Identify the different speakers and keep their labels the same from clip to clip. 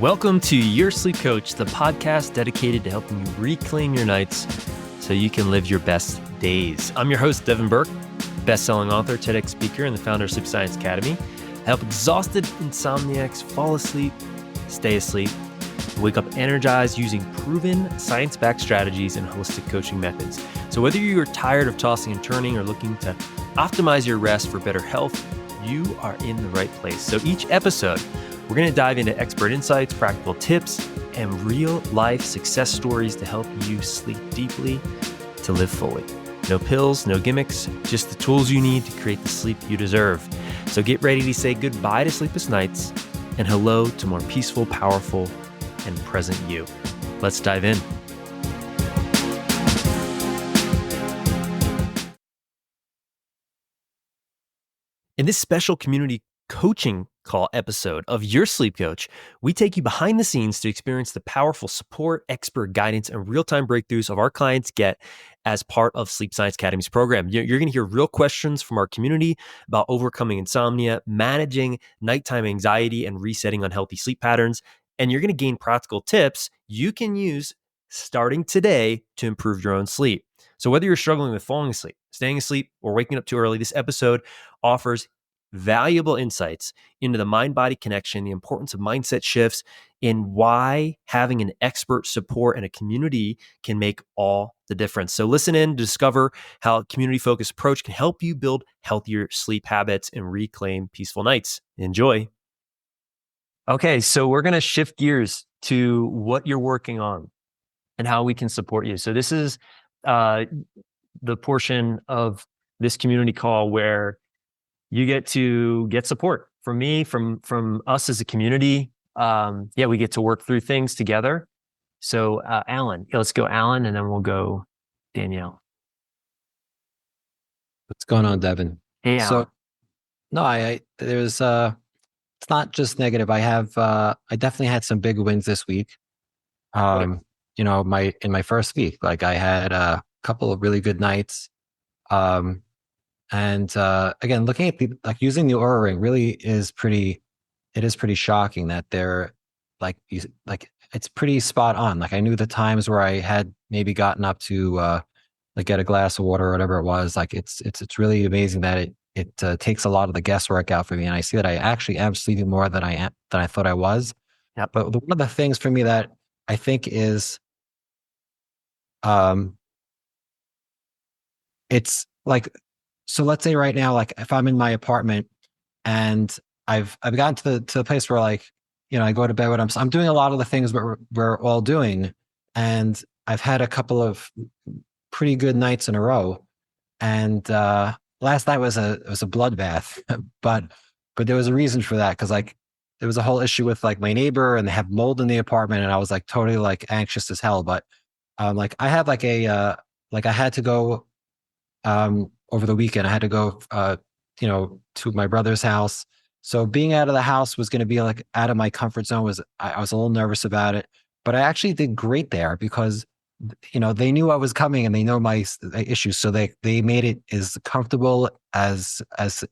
Speaker 1: Welcome to Your Sleep Coach, the podcast dedicated to helping you reclaim your nights so you can live your best days. I'm your host, Devin Burke, best-selling author, TEDx speaker, and the founder of Sleep Science Academy. I help exhausted insomniacs fall asleep, stay asleep, and wake up energized using proven science-backed strategies and holistic coaching methods. So whether you're tired of tossing and turning or looking to optimize your rest for better health, you are in the right place. So each episode, we're going to dive into expert insights, practical tips, and real-life success stories to help you sleep deeply to live fully. No pills, no gimmicks, just the tools you need to create the sleep you deserve. So get ready to say goodbye to sleepless nights and hello to more peaceful, powerful, and present you. Let's dive in. In this special community coaching call episode of Your Sleep Coach, we take you behind the scenes to experience the powerful support, expert guidance, and real-time breakthroughs of our clients get as part of Sleep Science Academy's program. You're going to hear real questions from our community about overcoming insomnia, managing nighttime anxiety, and resetting unhealthy sleep patterns. And you're going to gain practical tips you can use starting today to improve your own sleep. So whether you're struggling with falling asleep, staying asleep, or waking up too early, this episode offers valuable insights into the mind-body connection, the importance of mindset shifts, and why having an expert support and a community can make all the difference. So listen in to discover how a community-focused approach can help you build healthier sleep habits and reclaim peaceful nights. Enjoy. Okay, so we're going to shift gears to what you're working on and how we can support you. So this is the portion of this community call where you get to get support from me, from us as a community. We get to work through things together. So Alan, let's go Alan, and then we'll go Danielle.
Speaker 2: What's going on, Devin?
Speaker 1: Hey, Alan.
Speaker 2: So, no, there's it's not just negative. I definitely had some big wins this week. In my first week, like I had a couple of really good nights. And again, looking at using the Oura Ring really is pretty shocking that they're it's pretty spot on. Like I knew the times where I had maybe gotten up to get a glass of water or whatever it was. Like it's really amazing that it takes a lot of the guesswork out for me. And I see that I actually am sleeping more than I thought I was.
Speaker 1: Yep.
Speaker 2: But one of the things for me that I think is, it's like, so let's say right now, like if I'm in my apartment and I've gotten to the place where I go to bed when I'm doing a lot of the things we're all doing, and I've had a couple of pretty good nights in a row. And last night was a bloodbath, but there was a reason for that, because there was a whole issue with my neighbor, and they have mold in the apartment, and I was totally anxious as hell. But I had I had to go over the weekend. I had to go to my brother's house. So being out of the house was going to be out of my comfort zone. I was a little nervous about it, but I actually did great there because they knew I was coming and they know my issues. So they made it as comfortable as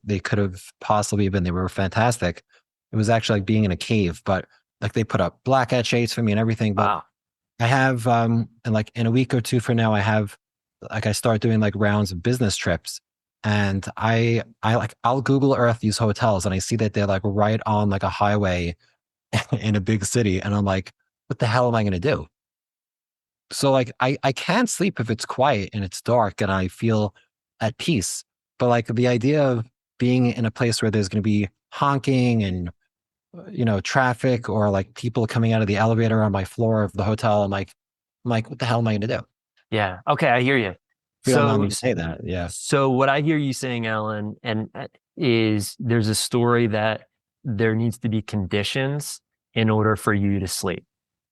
Speaker 2: they could have possibly been. They were fantastic. It was actually like being in a cave, but they put up blackout shades for me and everything. But
Speaker 1: Wow.
Speaker 2: I have in a week or two from now, I start doing rounds of business trips, and I'll Google Earth these hotels, and I see that they're right on a highway in a big city. And I'm like, what the hell am I going to do? So I can sleep if it's quiet and it's dark and I feel at peace. But the idea of being in a place where there's going to be honking and, traffic, or people coming out of the elevator on my floor of the hotel, I'm like, what the hell am I going to do?
Speaker 1: Yeah. Okay. I hear you.
Speaker 2: You don't want me to say that. Yeah.
Speaker 1: So what I hear you saying, Alan, is there's a story that there needs to be conditions in order for you to sleep.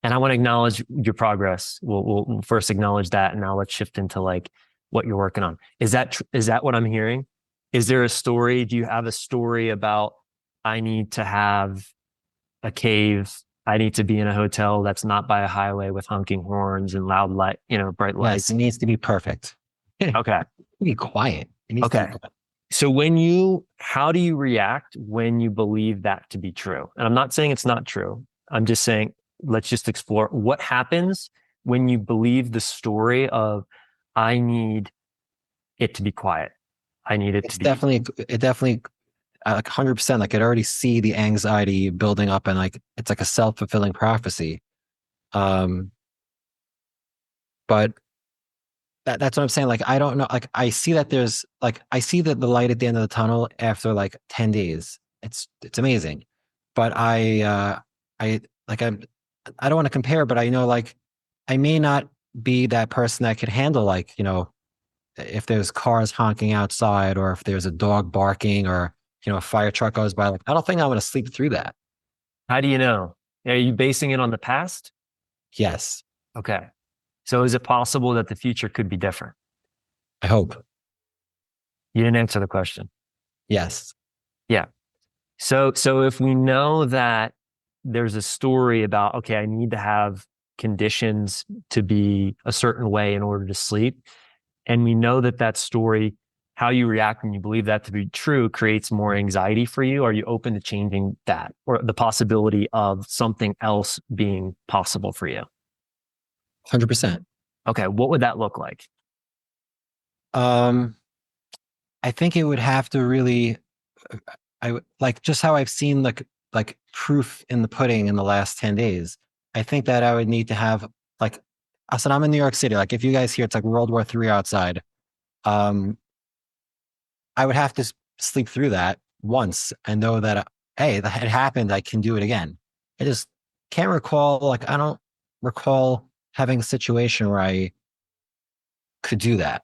Speaker 1: And I want to acknowledge your progress. We'll first acknowledge that, and now let's shift into what you're working on. Is that what I'm hearing? Is there a story? Do you have a story about, I need to have a cave, I need to be in a hotel that's not by a highway with honking horns and loud light, bright lights?
Speaker 2: Yes, it needs to be perfect.
Speaker 1: Okay.
Speaker 2: Be quiet.
Speaker 1: Okay. So how do you react when you believe that to be true? And I'm not saying it's not true. I'm just saying, let's just explore what happens when you believe the story of, I need it to be quiet. I need it to
Speaker 2: It's
Speaker 1: be.
Speaker 2: definitely like 100%. Like I could already see the anxiety building up, and like it's like a self-fulfilling prophecy. Um, but that's what I'm saying. Like I don't know. Like I see that there's like I see that the light at the end of the tunnel after like 10 days. It's amazing. But I like I don't want to compare, but I know like I may not be that person that could handle like, if there's cars honking outside or if there's a dog barking or, a fire truck goes by. Like I don't think I'm gonna sleep through that.
Speaker 1: How do you know? Are you basing it on the past?
Speaker 2: Yes.
Speaker 1: Okay. So is it possible that the future could be different?
Speaker 2: I hope.
Speaker 1: You didn't answer the question.
Speaker 2: Yes.
Speaker 1: Yeah. So if we know that there's a story about, okay, I need to have conditions to be a certain way in order to sleep, and we know that that story, how you react when you believe that to be true, creates more anxiety for you, are you open to changing that or the possibility of something else being possible for you?
Speaker 2: 100%.
Speaker 1: Okay, what would that look like?
Speaker 2: Um, I think it would have to really I would like just how I've seen like proof in the pudding in the last 10 days. I think that I would need to have like I said, I'm in New York City. Like if you guys hear it's like World War III outside, um, I would have to sleep through that once and know that hey, that had happened. I can do it again. I just can't recall. Like I don't recall having a situation where I could do that.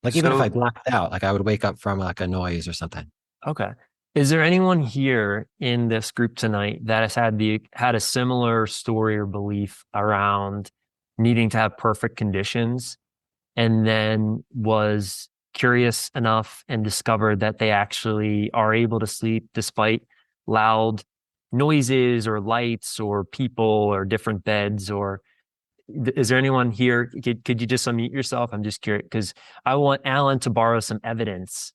Speaker 2: Like even if I
Speaker 1: So,
Speaker 2: blacked out, like I would wake up from like a noise or something.
Speaker 1: okay. Is there anyone here in this group tonight that has had a similar story or belief around needing to have perfect conditions and then was curious enough and discovered that they actually are able to sleep despite loud noises or lights or people or different beds? Or is there anyone here? Could you just unmute yourself? I'm just curious because I want Alan to borrow some evidence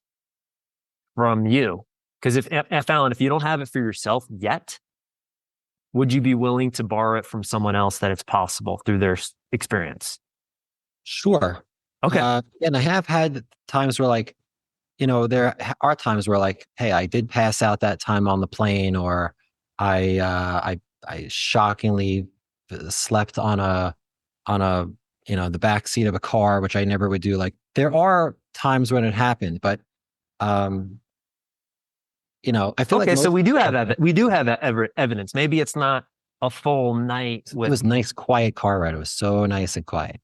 Speaker 1: from you. Because if Alan, if you don't have it for yourself yet, would you be willing to borrow it from someone else that it's possible through their experience?
Speaker 2: Sure.
Speaker 1: Okay.
Speaker 2: And I have had times where like, there are times where like, hey, I did pass out that time on the plane, or I shockingly slept on a the back seat of a car, which I never would do. Like there are times when it happened, but um, I feel like
Speaker 1: Okay, so
Speaker 2: most
Speaker 1: we do have evidence. Maybe it's not a full night
Speaker 2: it
Speaker 1: with.
Speaker 2: was nice, quiet car ride. It was so nice and quiet.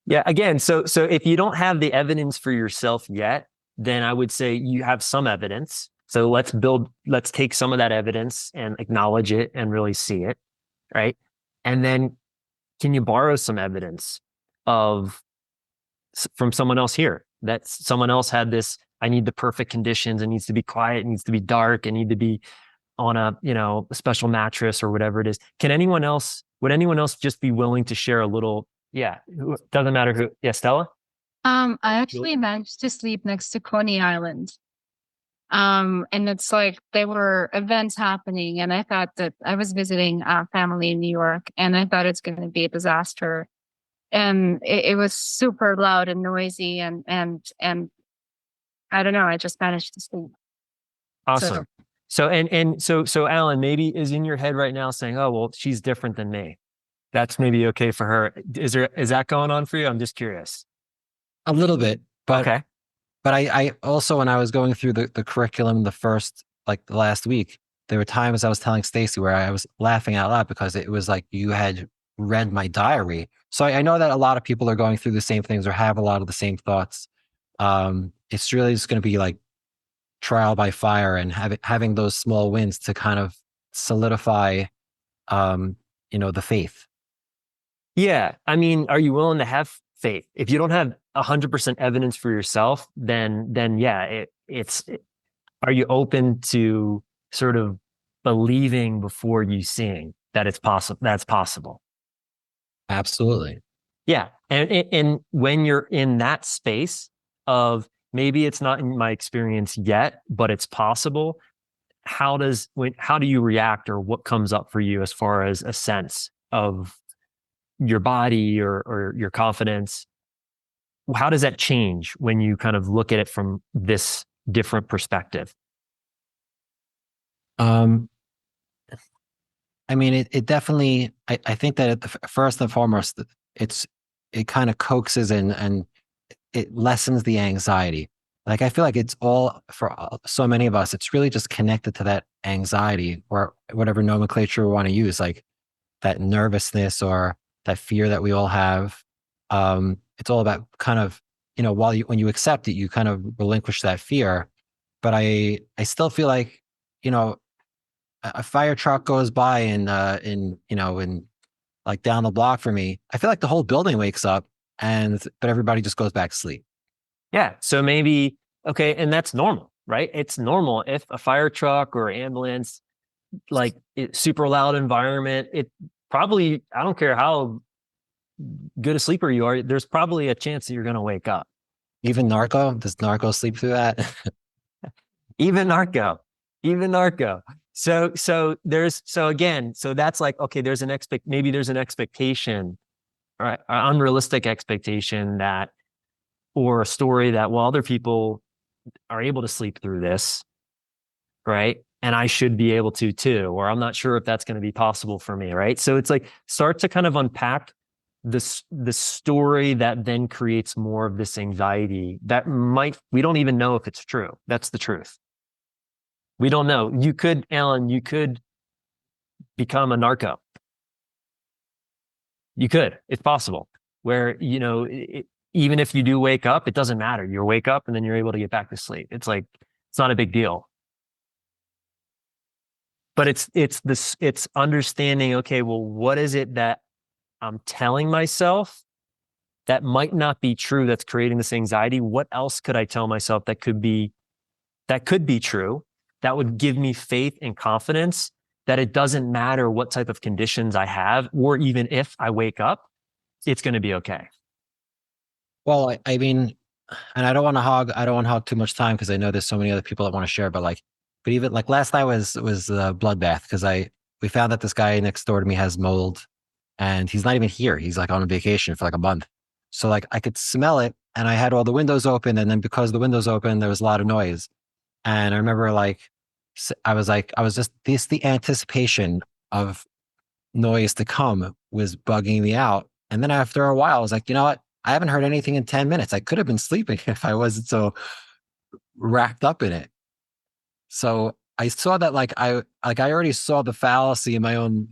Speaker 1: Yeah, again, so if you don't have the evidence for yourself yet, then I would say you have some evidence. So let's take some of that evidence and acknowledge it and really see it, right? And then can you borrow some evidence of from someone else here that someone else had this, I need the perfect conditions, it needs to be quiet, it needs to be dark, it need to be on a special mattress or whatever it is. Would anyone else just be willing to share a little? Yeah, doesn't matter who. Yeah, Stella.
Speaker 3: I actually managed to sleep next to Coney Island. And it's like there were events happening, and I thought that I was visiting a family in New York, and I thought it's going to be a disaster. And it was super loud and noisy, and I don't know. I just managed to sleep. So
Speaker 1: Awesome. So Alan maybe is in your head right now saying, "Oh well, she's different than me." That's maybe okay for her. Is that going on for you? I'm just curious.
Speaker 2: A little bit, but
Speaker 1: Okay.
Speaker 2: I also when I was going through the curriculum the last week, there were times I was telling Stacy where I was laughing out loud because it was like you had read my diary. So I know that a lot of people are going through the same things or have a lot of the same thoughts. It's really just going to be like trial by fire and having those small wins to kind of solidify, the faith.
Speaker 1: Yeah, I mean, are you willing to have faith? If you don't have 100% evidence for yourself, then yeah, are you open to sort of believing before you seeing that it's possible? That's possible.
Speaker 2: Absolutely.
Speaker 1: Yeah, and when you're in that space of maybe it's not in my experience yet, but it's possible. how do you react, or what comes up for you as far as a sense of your body or your confidence? How does that change when you kind of look at it from this different perspective?
Speaker 2: Um, I mean, it definitely, I think that first and foremost, it kind of coaxes and it lessens the anxiety. Like, I feel like it's all for so many of us, it's really just connected to that anxiety or whatever nomenclature we want to use, like that nervousness or that fear that we all have. It's all about kind of, when you accept it, you kind of relinquish that fear. But I still feel like, you know, a fire truck goes by in like down the block for me. I feel like the whole building wakes up but everybody just goes back to sleep.
Speaker 1: Yeah. So maybe, okay. And that's normal, right? It's normal if a fire truck or ambulance, like super loud environment, it probably, I don't care how good a sleeper you are, there's probably a chance that you're going to wake up.
Speaker 2: Even narco, does narco sleep through that?
Speaker 1: Even narco, even narco. So that's like, okay, maybe there's an expectation, right? An unrealistic expectation that, or a story that, well, other people are able to sleep through this, right? And I should be able to too, or I'm not sure if that's going to be possible for me, right? So it's like, start to kind of unpack the story that then creates more of this anxiety that we don't even know if it's true. That's the truth. We don't know. Alan, you could become a narco. You could, it's possible, where, even if you do wake up, it doesn't matter. You wake up and then you're able to get back to sleep. It's like, it's not a big deal. But it's understanding, okay, well, what is it that I'm telling myself that might not be true that's creating this anxiety? What else could I tell myself that could be true, that would give me faith and confidence that it doesn't matter what type of conditions I have, or even if I wake up, it's going to be okay.
Speaker 2: Well, I mean, and I don't want to hog too much time because I know there's so many other people that want to share, but even like last night was a bloodbath because we found that this guy next door to me has mold and he's not even here. He's like on a vacation for like a month. So like I could smell it and I had all the windows open, and then because the windows open, there was a lot of noise. And I remember I was just the anticipation of noise to come was bugging me out. And then after a while, I was like, you know what? I haven't heard anything in 10 minutes. I could have been sleeping if I wasn't so wrapped up in it. So I saw that I already saw the fallacy in my own,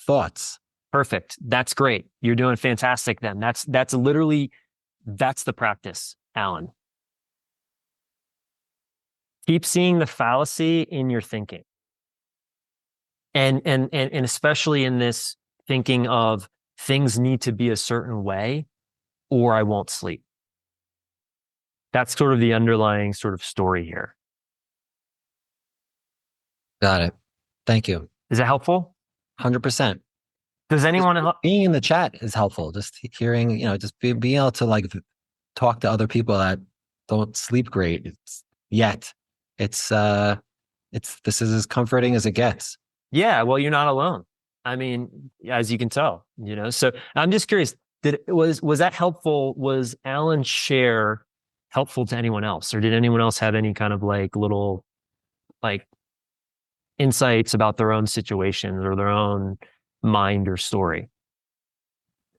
Speaker 2: thoughts.
Speaker 1: Perfect. That's great. You're doing fantastic then. That's the practice, Alan. Keep seeing the fallacy in your thinking. And especially in this thinking of things need to be a certain way or I won't sleep. That's sort of the underlying sort of story here.
Speaker 2: Got it. Thank you.
Speaker 1: Is that helpful?
Speaker 2: 100%.
Speaker 1: Does anyone
Speaker 2: being in the chat is helpful? Just hearing, being able to talk to other people that don't sleep great yet. It's this is as comforting as it gets.
Speaker 1: Yeah, well, you're not alone. I mean, as you can tell, So I'm just curious, was that helpful? Was Alan's share helpful to anyone else? Or did anyone else have any kind of little insights about their own situations or their own mind or story?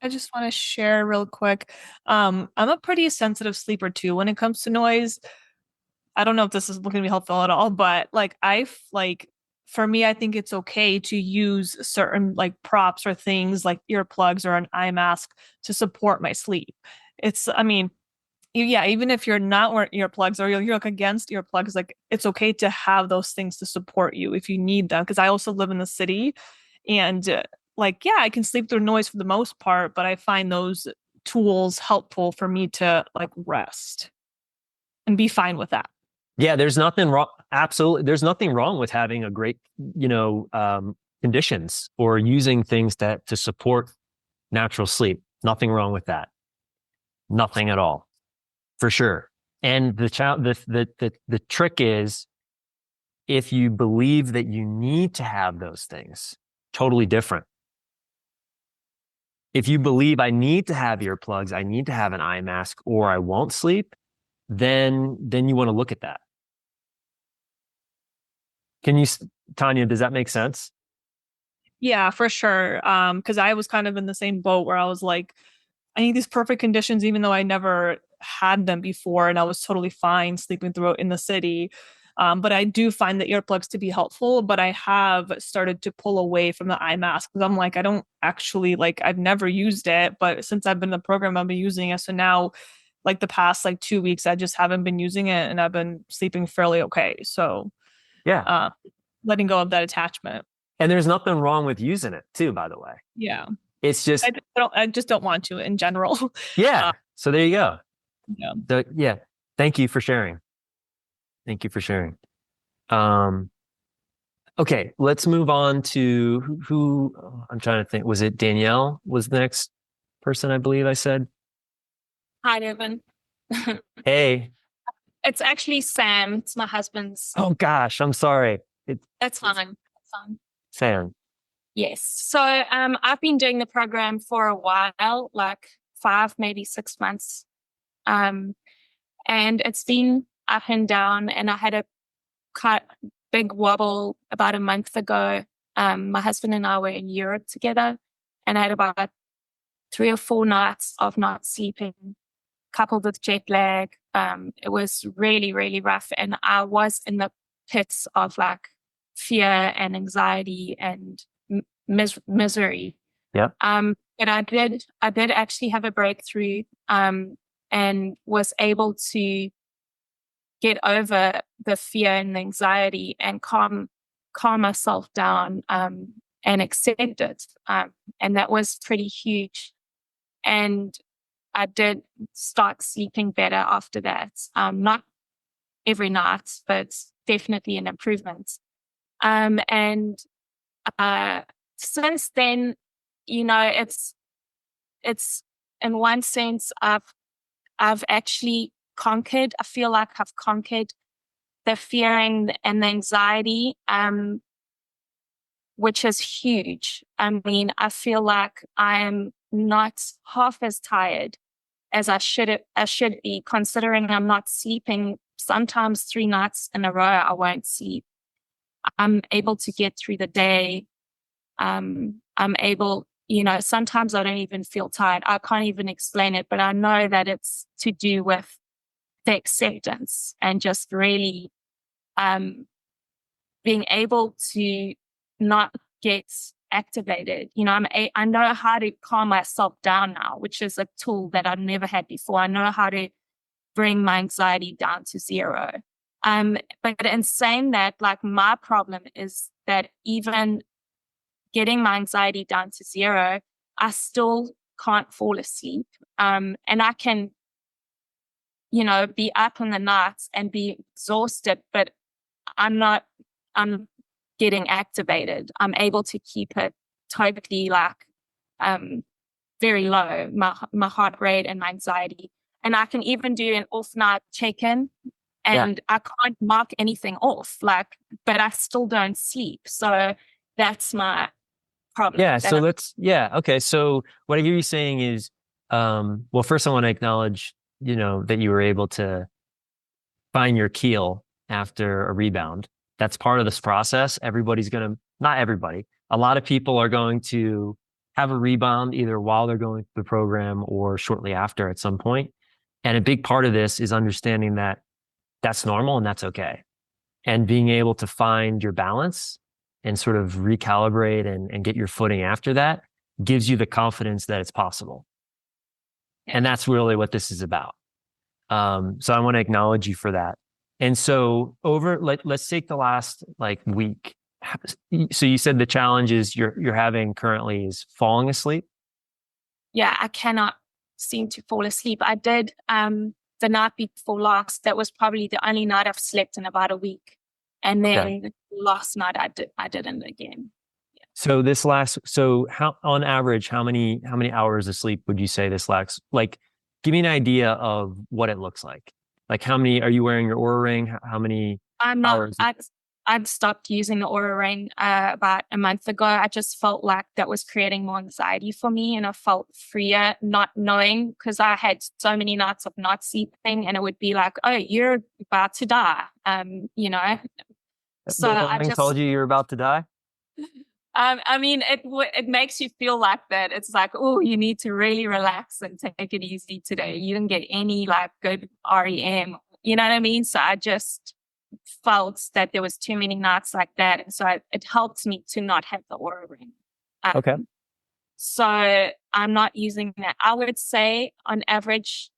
Speaker 4: I just want to share real quick. I'm a pretty sensitive sleeper too when it comes to noise. I don't know if this is going to be helpful at all, but for me, I think it's okay to use certain props or things like earplugs or an eye mask to support my sleep. Even if you're not wearing earplugs or you're against earplugs, it's okay to have those things to support you if you need them. Because I also live in the city, and I can sleep through noise for the most part, but I find those tools helpful for me to rest and be fine with that.
Speaker 1: Yeah, there's nothing wrong. Absolutely. There's nothing wrong with having a great, conditions or using things to support natural sleep. Nothing wrong with that. Nothing at all. For sure. And the trick is if you believe that you need to have those things, totally different. If you believe I need to have earplugs, I need to have an eye mask, or I won't sleep, then you want to look at that. Tanya, does that make sense?
Speaker 4: Yeah, for sure. Because I was kind of in the same boat where I was like, I need these perfect conditions, even though I never had them before, and I was totally fine sleeping through it in the city. But I do find the earplugs to be helpful, but I have started to pull away from the eye mask because I'm like, I don't actually like, I've never used it, but since I've been in the program, I've been using it. So now, like the past like 2 weeks, I just haven't been using it, and I've been sleeping fairly okay. So,
Speaker 1: Yeah.
Speaker 4: letting go of that attachment.
Speaker 1: And there's nothing wrong with using it too, by the way.
Speaker 4: Yeah.
Speaker 1: It's just,
Speaker 4: I just don't want to in general.
Speaker 1: yeah. So there you go.
Speaker 4: Yeah.
Speaker 1: Yeah. Thank you for sharing. Thank you for sharing. Okay, let's move on to who I'm trying to think. Was it Danielle was the next person, I believe I said?
Speaker 5: Hi, Devin.
Speaker 1: Hey.
Speaker 5: It's actually Sam. It's my husband's.
Speaker 1: Oh gosh, I'm sorry.
Speaker 5: That's fine. That's fine.
Speaker 1: Sam.
Speaker 5: Yes. So I've been doing the program for a while, like 5, maybe 6 months. And it's been up and down, and I had a quite big wobble about a month ago. My husband and I were in Europe together, and I had about 3 or 4 nights of not sleeping, coupled with jet lag. It was really, really rough. And I was in the pits of like fear and anxiety and misery.
Speaker 1: Yeah.
Speaker 5: But I did actually have a breakthrough, and was able to get over the fear and the anxiety and calm myself down, and accept it. And that was pretty huge. And I did start sleeping better after that. Not every night, but definitely an improvement. And since then, it's in one sense I've actually conquered. I feel like I've conquered the fear and the anxiety, which is huge. I mean, I feel like I am not half as tired as I should be, considering I'm not sleeping. Sometimes 3 nights in a row, I won't sleep. I'm able to get through the day. I'm able, sometimes I don't even feel tired. I can't even explain it, but I know that it's to do with the acceptance and just really being able to not get activated. I know how to calm myself down now, which is a tool that I've never had before. I know how to bring my anxiety down to 0. But in saying that, like, my problem is that even getting my anxiety down to 0, I still can't fall asleep. And I can, be up in the nights and be exhausted, but I'm getting activated. I'm able to keep it totally very low, my heart rate and my anxiety. And I can even do an off night check-in, and I can't mark anything off, but I still don't sleep. So that's my problem.
Speaker 1: Yeah. So okay. So what I hear you saying is, well, first I want to acknowledge, that you were able to find your keel after a rebound. That's part of this process. Not everybody, a lot of people are going to have a rebound either while they're going through the program or shortly after at some point. And a big part of this is understanding that that's normal and that's okay. And being able to find your balance and sort of recalibrate and get your footing after that gives you the confidence that it's possible. And that's really what this is about. So I want to acknowledge you for that. And so let's take the last week. So you said the challenges you're having currently is falling asleep.
Speaker 5: Yeah, I cannot seem to fall asleep. I did the night before last. That was probably the only night I've slept in about a week. And then last night I didn't again. Yeah.
Speaker 1: So how on average, how many hours of sleep would you say this lacks? Give me an idea of what it looks like. Like, how many are you wearing your Oura ring? How many
Speaker 5: I'm not.
Speaker 1: hours?
Speaker 5: I'd stopped using the Aura Ring about a month ago. I just felt like that was creating more anxiety for me, and I felt freer not knowing, because I had so many nights of not sleeping, and it would be like, oh, you're about to die. You know. So
Speaker 1: The
Speaker 5: I
Speaker 1: ring
Speaker 5: just
Speaker 1: told you you're about to die?
Speaker 5: I mean, it makes you feel like that. It's like, oh, you need to really relax and take it easy today. You didn't get any like good REM. You know what I mean? So I just felt that there was too many nights like that, and so it helped me to not have the Aura Ring.
Speaker 1: Okay.
Speaker 5: So I'm not using that. I would say on average,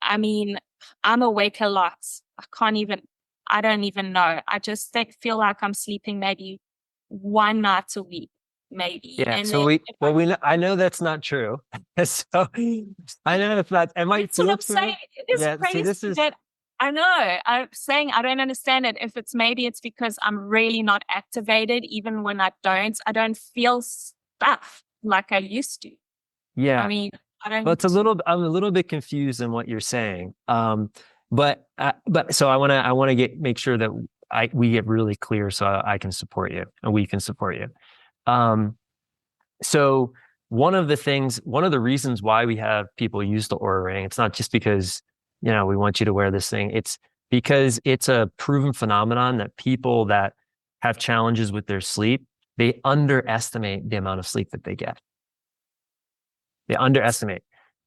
Speaker 5: I mean, I'm awake a lot. I don't even know. I just feel like I'm sleeping maybe one night a week, maybe.
Speaker 1: Yeah.
Speaker 5: And
Speaker 1: So
Speaker 5: then
Speaker 1: I know that's not true. So I know that's not, it might
Speaker 5: that's what
Speaker 1: feel
Speaker 5: I'm
Speaker 1: true.
Speaker 5: saying. It is
Speaker 1: Yeah, see,
Speaker 5: crazy
Speaker 1: this is,
Speaker 5: that I know. I'm saying I don't understand it. If it's because I'm really not activated, even when I don't feel stuff like I used to.
Speaker 1: yeah.
Speaker 5: I mean, I don't.
Speaker 1: But I'm a little bit confused in what you're saying. But so I want to make sure that we get really clear so I can support you and we can support you. So one of the reasons why we have people use the Aura Ring, it's not just because, we want you to wear this thing. It's because it's a proven phenomenon that people that have challenges with their sleep, they underestimate the amount of sleep that they get. They underestimate.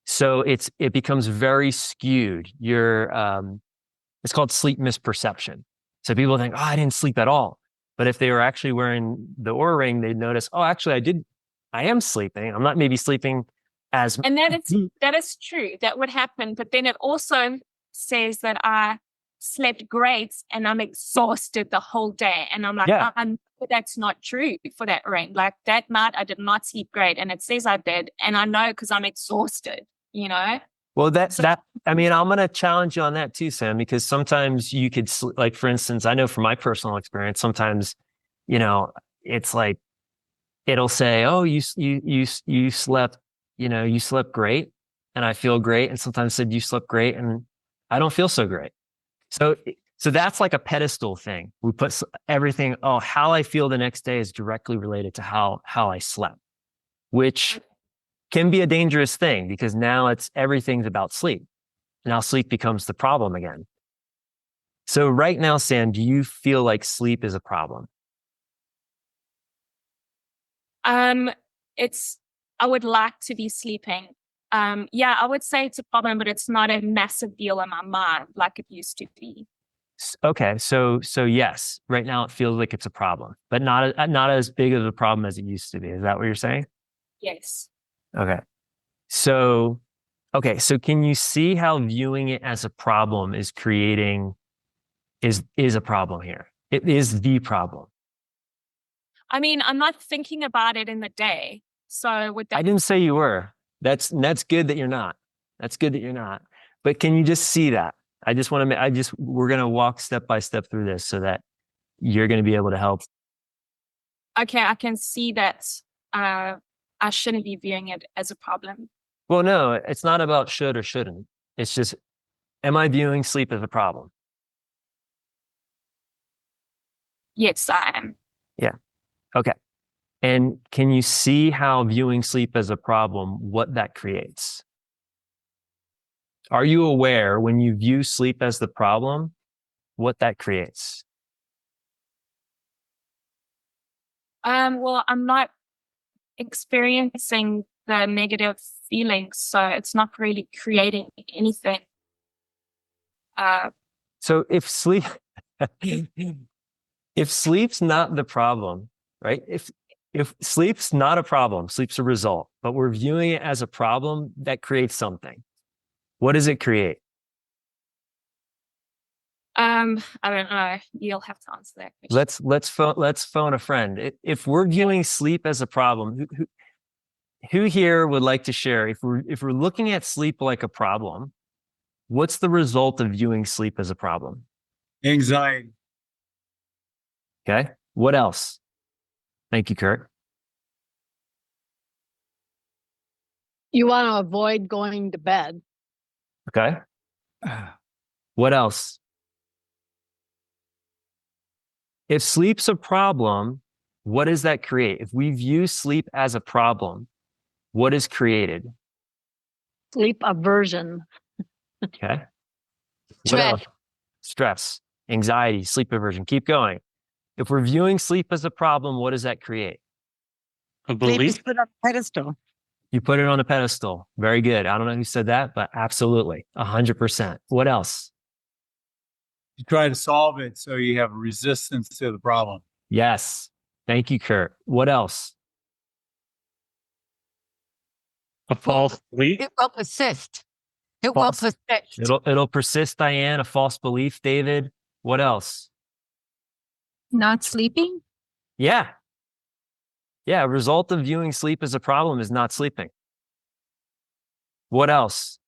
Speaker 1: So it becomes very skewed. It's called sleep misperception. So people think, oh, I didn't sleep at all. But if they were actually wearing the Aura Ring, they'd notice, oh, actually I am sleeping. I'm not maybe sleeping as
Speaker 5: And that is true. That would happen. But then it also says that I slept great and I'm exhausted the whole day. And I'm like,
Speaker 1: Yeah.
Speaker 5: but that's not true for that ring. Like that night, I did not sleep great. And it says I did. And I know because I'm exhausted,
Speaker 1: Well, I'm going to challenge you on that too, Sam, because sometimes you could, like, for instance, I know from my personal experience, sometimes, it's like, it'll say, oh, you slept, you slept great and I feel great. And sometimes said you slept great and I don't feel so great. So that's like a pedestal thing. We put everything, how I feel the next day is directly related to how I slept, which can be a dangerous thing because now everything's about sleep. Now sleep becomes the problem again. So right now, Sam, do you feel like sleep is a problem?
Speaker 5: I would like to be sleeping. Yeah, I would say it's a problem, but it's not a massive deal in my mind like it used to be.
Speaker 1: Okay, so yes, right now it feels like it's a problem, but not as big of a problem as it used to be. Is that what you're saying?
Speaker 5: Yes.
Speaker 1: Okay. So can you see how viewing it as a problem is a problem here? It is the problem.
Speaker 5: I mean, I'm not thinking about it in the day. So with that,
Speaker 1: I didn't say you were. That's good that you're not. That's good that you're not. But can you just see that? We're going to walk step by step through this so that you're going to be able to help.
Speaker 5: Okay, I can see that I shouldn't be viewing it as a problem.
Speaker 1: Well, no, it's not about should or shouldn't. It's just, am I viewing sleep as a problem?
Speaker 5: Yes, I am.
Speaker 1: Yeah. Okay. And can you see how viewing sleep as a problem, what that creates? Are you aware when you view sleep as the problem, what that creates?
Speaker 5: Well, I'm not experiencing the negative feelings, so it's not really creating anything.
Speaker 1: So if sleep's not the problem, right? If sleep's not a problem, sleep's a result, but we're viewing it as a problem that creates something. What does it create?
Speaker 5: I don't know. You'll have to answer that question.
Speaker 1: Let's phone a friend. If we're viewing sleep as a problem, who here would like to share? If we're looking at sleep like a problem, what's the result of viewing sleep as a problem?
Speaker 6: Anxiety.
Speaker 1: Okay. What else? Thank you, Kurt.
Speaker 7: You want to avoid going to bed.
Speaker 1: Okay. What else? If sleep's a problem, what does that create? If we view sleep as a problem, what is created?
Speaker 7: Sleep aversion.
Speaker 1: Okay. What
Speaker 7: Stress.
Speaker 1: else? Stress, anxiety, sleep aversion. Keep going. If we're viewing sleep as a problem, what does that create?
Speaker 6: A
Speaker 8: Sleep is
Speaker 6: belief.
Speaker 8: put on a pedestal.
Speaker 1: You put it on a pedestal. Very good. I don't know who said that, but absolutely. 100%. What else?
Speaker 9: You try to solve it so you have resistance to the problem.
Speaker 1: Yes. Thank you, Kurt. What else?
Speaker 6: A false belief.
Speaker 8: It will persist. It
Speaker 1: False.
Speaker 8: will persist.
Speaker 1: It'll persist, Diane. A false belief, David. What else?
Speaker 3: Not sleeping?
Speaker 1: Yeah. Yeah. A result of viewing sleep as a problem is not sleeping. What else?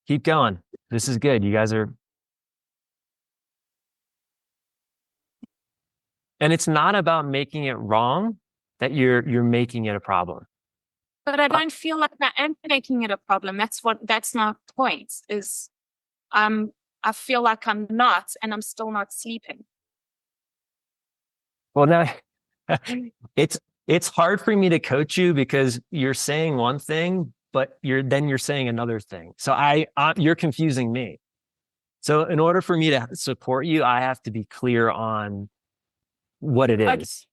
Speaker 1: Keep going. This is good. You guys are. And it's not about making it wrong that you're making it a problem.
Speaker 5: But I don't feel like I am making it a problem. That's my point is, I feel like I'm not, and I'm still not sleeping.
Speaker 1: Well, now it's hard for me to coach you because you're saying one thing, but you're saying another thing. So you're confusing me. So in order for me to support you, I have to be clear on what it is.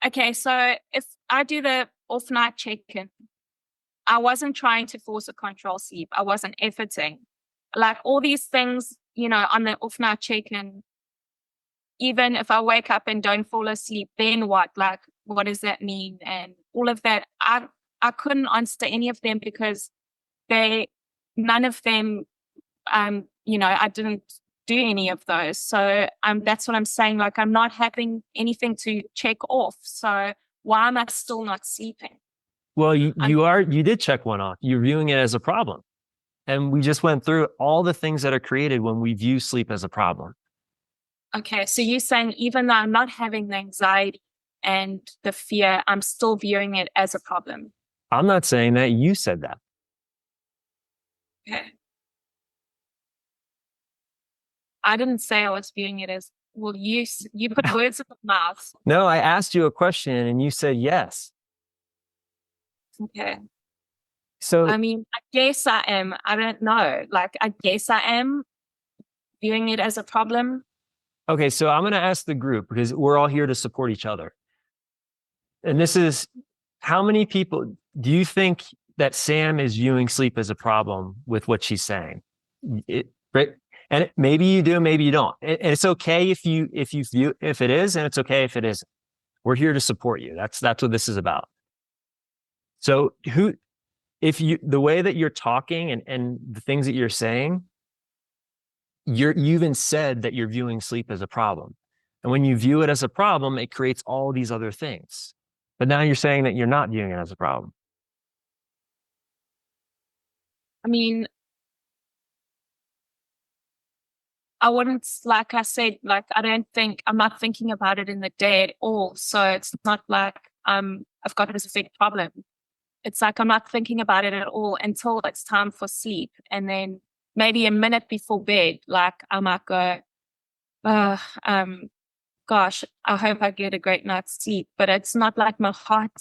Speaker 5: Okay, so if I do the off night check-in, I wasn't trying to force or control sleep. I wasn't efforting. Like all these things, on the off night check-in, even if I wake up and don't fall asleep, then what? Like, what does that mean? And all of that, I couldn't answer any of them because none of them, I didn't do any of those. So that's what I'm saying. Like, I'm not having anything to check off. So why am I still not sleeping?
Speaker 1: Well, you did check one off. You're viewing it as a problem. And we just went through all the things that are created when we view sleep as a problem.
Speaker 5: Okay, so you're saying even though I'm not having the anxiety and the fear, I'm still viewing it as a problem.
Speaker 1: I'm not saying that. You said that.
Speaker 5: Okay. I didn't say I was viewing it as, well, you put words in my mouth.
Speaker 1: No, I asked you a question and you said yes.
Speaker 5: Okay.
Speaker 1: So,
Speaker 5: I mean, I guess I am. I don't know. Like, I guess I am viewing it as a problem.
Speaker 1: okay, so I'm going to ask the group because we're all here to support each other. And this is, how many people do you think that Sam is viewing sleep as a problem with what she's saying? Right? And maybe you do, maybe you don't. And it's okay if it is, and it's okay if it isn't. We're here to support you. That's what this is about. So the way that you're talking and the things that you're saying, you even said that you're viewing sleep as a problem. And when you view it as a problem, it creates all these other things. But now you're saying that you're not viewing it as a problem.
Speaker 5: I mean, I wouldn't, like I said, like, I'm not thinking about it in the day at all. So it's not like I've got this big problem. It's like I'm not thinking about it at all until it's time for sleep. And then maybe a minute before bed, like I might go, gosh, I hope I get a great night's sleep. But it's not like my heart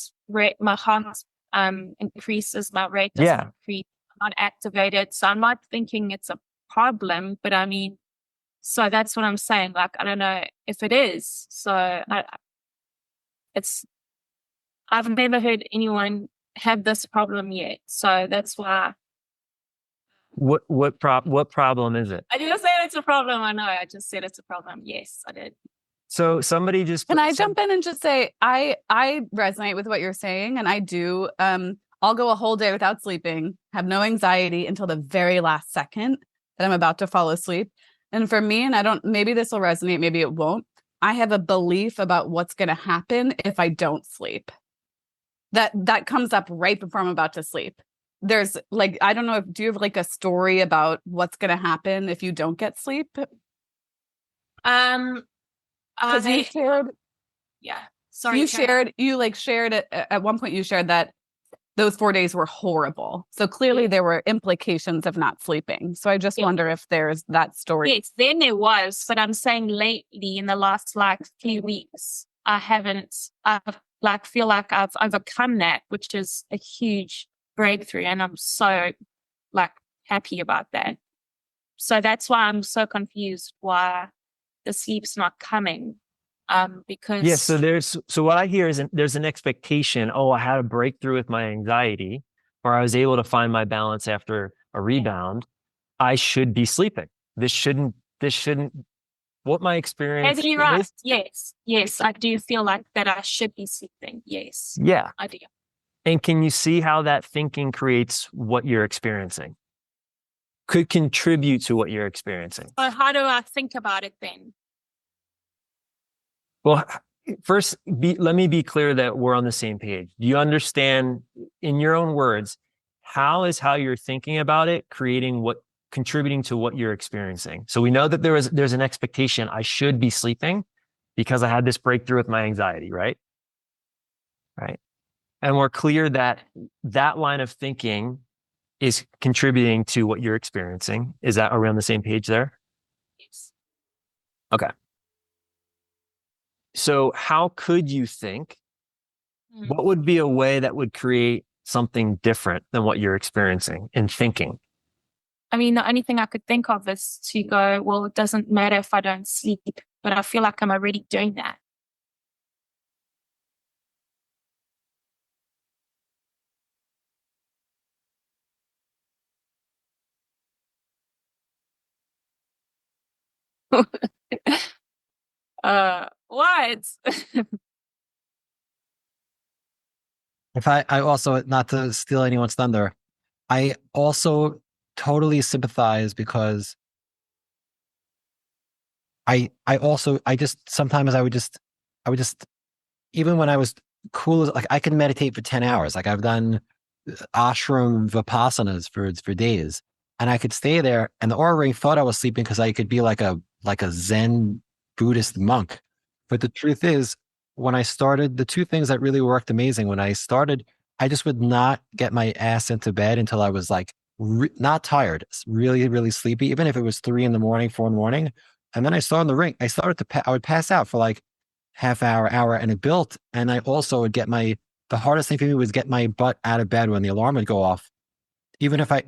Speaker 5: increases, my rate doesn't increase, I'm not activated. So I'm not thinking it's a problem, but I mean, so that's what I'm saying. Like, I don't know if it is. So I've never heard anyone have this problem yet. So that's why.
Speaker 1: What problem is it?
Speaker 5: I didn't say it's a problem. I know. I just said it's a problem. Yes, I did.
Speaker 1: So somebody just
Speaker 10: Can I jump in and just say I resonate with what you're saying, and I do. I'll go a whole day without sleeping, have no anxiety until the very last second that I'm about to fall asleep. And for me, and maybe this will resonate, maybe it won't. I have a belief about what's going to happen if I don't sleep. That comes up right before I'm about to sleep. There's like, I don't know, do you have like a story about what's going to happen if you don't get sleep? Because you shared,
Speaker 5: yeah. Sorry.
Speaker 10: you shared it at one point. You shared that those 4 days were horrible. So clearly there were implications of not sleeping. So I just wonder if there's that story.
Speaker 5: Yes, then there was, but I'm saying lately in the last like few weeks, I feel like I've overcome that, which is a huge breakthrough. And I'm so like happy about that. So that's why I'm so confused why the sleep's not coming. Because
Speaker 1: Yeah, so what I hear is there's an expectation, oh, I had a breakthrough with my anxiety, or I was able to find my balance after a rebound. I should be sleeping. This shouldn't what my experience
Speaker 5: maybe you're right.
Speaker 1: is.
Speaker 5: Yes, I do feel like that I should be sleeping. Yes.
Speaker 1: Yeah.
Speaker 5: I do.
Speaker 1: And can you see how that thinking creates what you're experiencing? Could contribute to what you're experiencing.
Speaker 5: So how do I think about it then?
Speaker 1: Well, first, let me be clear that we're on the same page. Do you understand, in your own words, how you're thinking about it contributing to what you're experiencing? So we know that there's an expectation I should be sleeping because I had this breakthrough with my anxiety, right? Right. And we're clear that line of thinking is contributing to what you're experiencing. Are we on the same page there?
Speaker 5: Yes.
Speaker 1: Okay. So how could you think? What would be a way that would create something different than what you're experiencing in thinking?
Speaker 5: I mean, the only thing I could think of is to go, well, it doesn't matter if I don't sleep, but I feel like I'm already doing that. What?
Speaker 2: If I also, not to steal anyone's thunder, I also totally sympathize because I just sometimes I would just even when I was cool, like I can meditate for 10 hours. Like I've done ashram vipassanas for days, and I could stay there, and the aura ring thought I was sleeping because I could be like a Zen Buddhist monk. But the truth is, when I started, the two things that really worked amazing when I started, I just would not get my ass into bed until I was like not tired, really, really sleepy, even if it was 3 in the morning, 4 in the morning. And then I started the ring. I started to, I would pass out for like half hour, and it built. And I also would get the hardest thing for me was get my butt out of bed when the alarm would go off. Even if I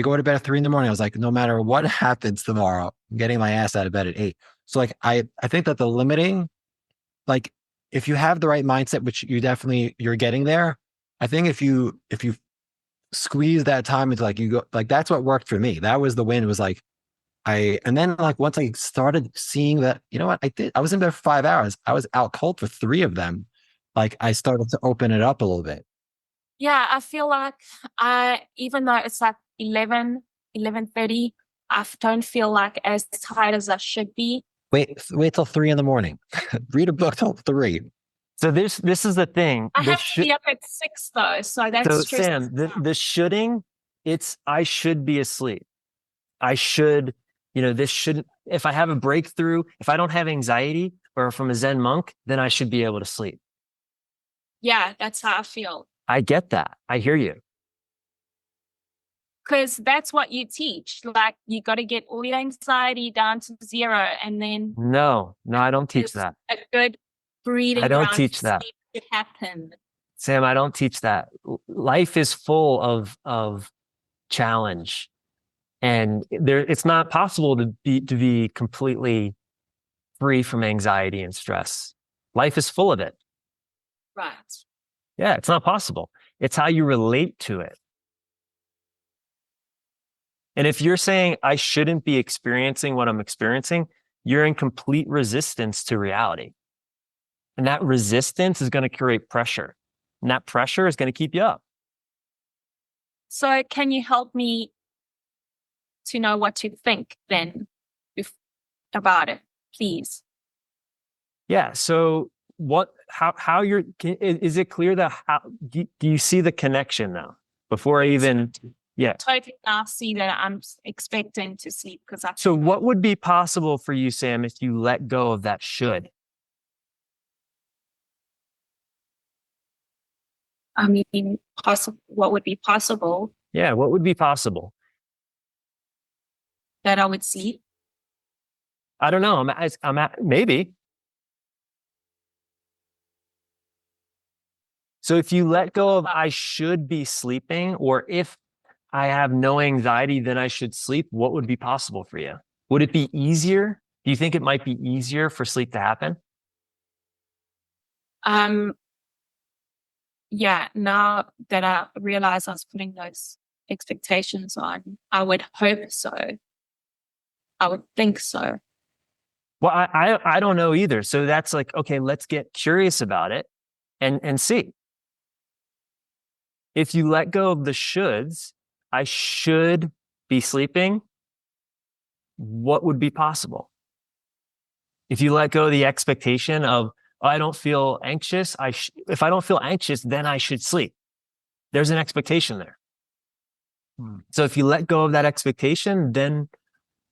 Speaker 2: go to bed at 3 in the morning, I was like, no matter what happens tomorrow, I'm getting my ass out of bed at 8. So like, I think that the limiting, like if you have the right mindset, which you're getting there, I think if you squeeze that time into like, you go, like, that's what worked for me. That was the win. It was like, and then like, once I started seeing that, you know what I was in bed for 5 hours. I was out cold for 3 of them. Like I started to open it up a little bit.
Speaker 5: Yeah, I feel like even though it's like 11:30, I don't feel like as tired as I should be.
Speaker 2: Wait till 3 in the morning. Read a book till 3.
Speaker 1: So this is the thing.
Speaker 5: I have to be up at 6 though, so that's
Speaker 1: So
Speaker 5: stressful.
Speaker 1: Sam, the shoulding, I should be asleep. I should, this shouldn't, if I have a breakthrough, if I don't have anxiety or from a Zen monk, then I should be able to sleep.
Speaker 5: Yeah, that's how I feel.
Speaker 1: I get that. I hear you.
Speaker 5: Because that's what you teach. Like you got to get all your anxiety down to 0, and then
Speaker 1: No, I don't teach that.
Speaker 5: A good breathing.
Speaker 1: I don't teach that.
Speaker 5: It happen.
Speaker 1: Sam, I don't teach that. Life is full of challenge, and it's not possible to be completely free from anxiety and stress. Life is full of it.
Speaker 5: Right.
Speaker 1: Yeah, it's not possible. It's how you relate to it. And if you're saying I shouldn't be experiencing what I'm experiencing, you're in complete resistance to reality. And that resistance is going to create pressure. And that pressure is going to keep you up.
Speaker 5: So can you help me to know what to think then about it, please?
Speaker 1: Yeah. So how is it clear that do you see the connection now before I even, yeah.
Speaker 5: Totally now see that I'm expecting to sleep because
Speaker 1: So what would be possible for you, Sam, if you let go of that should?
Speaker 5: I mean, what would be possible
Speaker 1: Yeah, what would be possible?
Speaker 5: that I would see?
Speaker 1: I don't know. Maybe. So if you let go of I should be sleeping, or if I have no anxiety, then I should sleep, what would be possible for you? Would it be easier? Do you think it might be easier for sleep to happen?
Speaker 5: Yeah, now that I realize I was putting those expectations on, I would hope so. I would think so.
Speaker 1: Well, I don't know either. So that's like, okay, let's get curious about it and see. If you let go of the shoulds, I should be sleeping, what would be possible? If you let go of the expectation of, oh, I don't feel anxious, if I don't feel anxious, then I should sleep. There's an expectation there. So if you let go of that expectation, then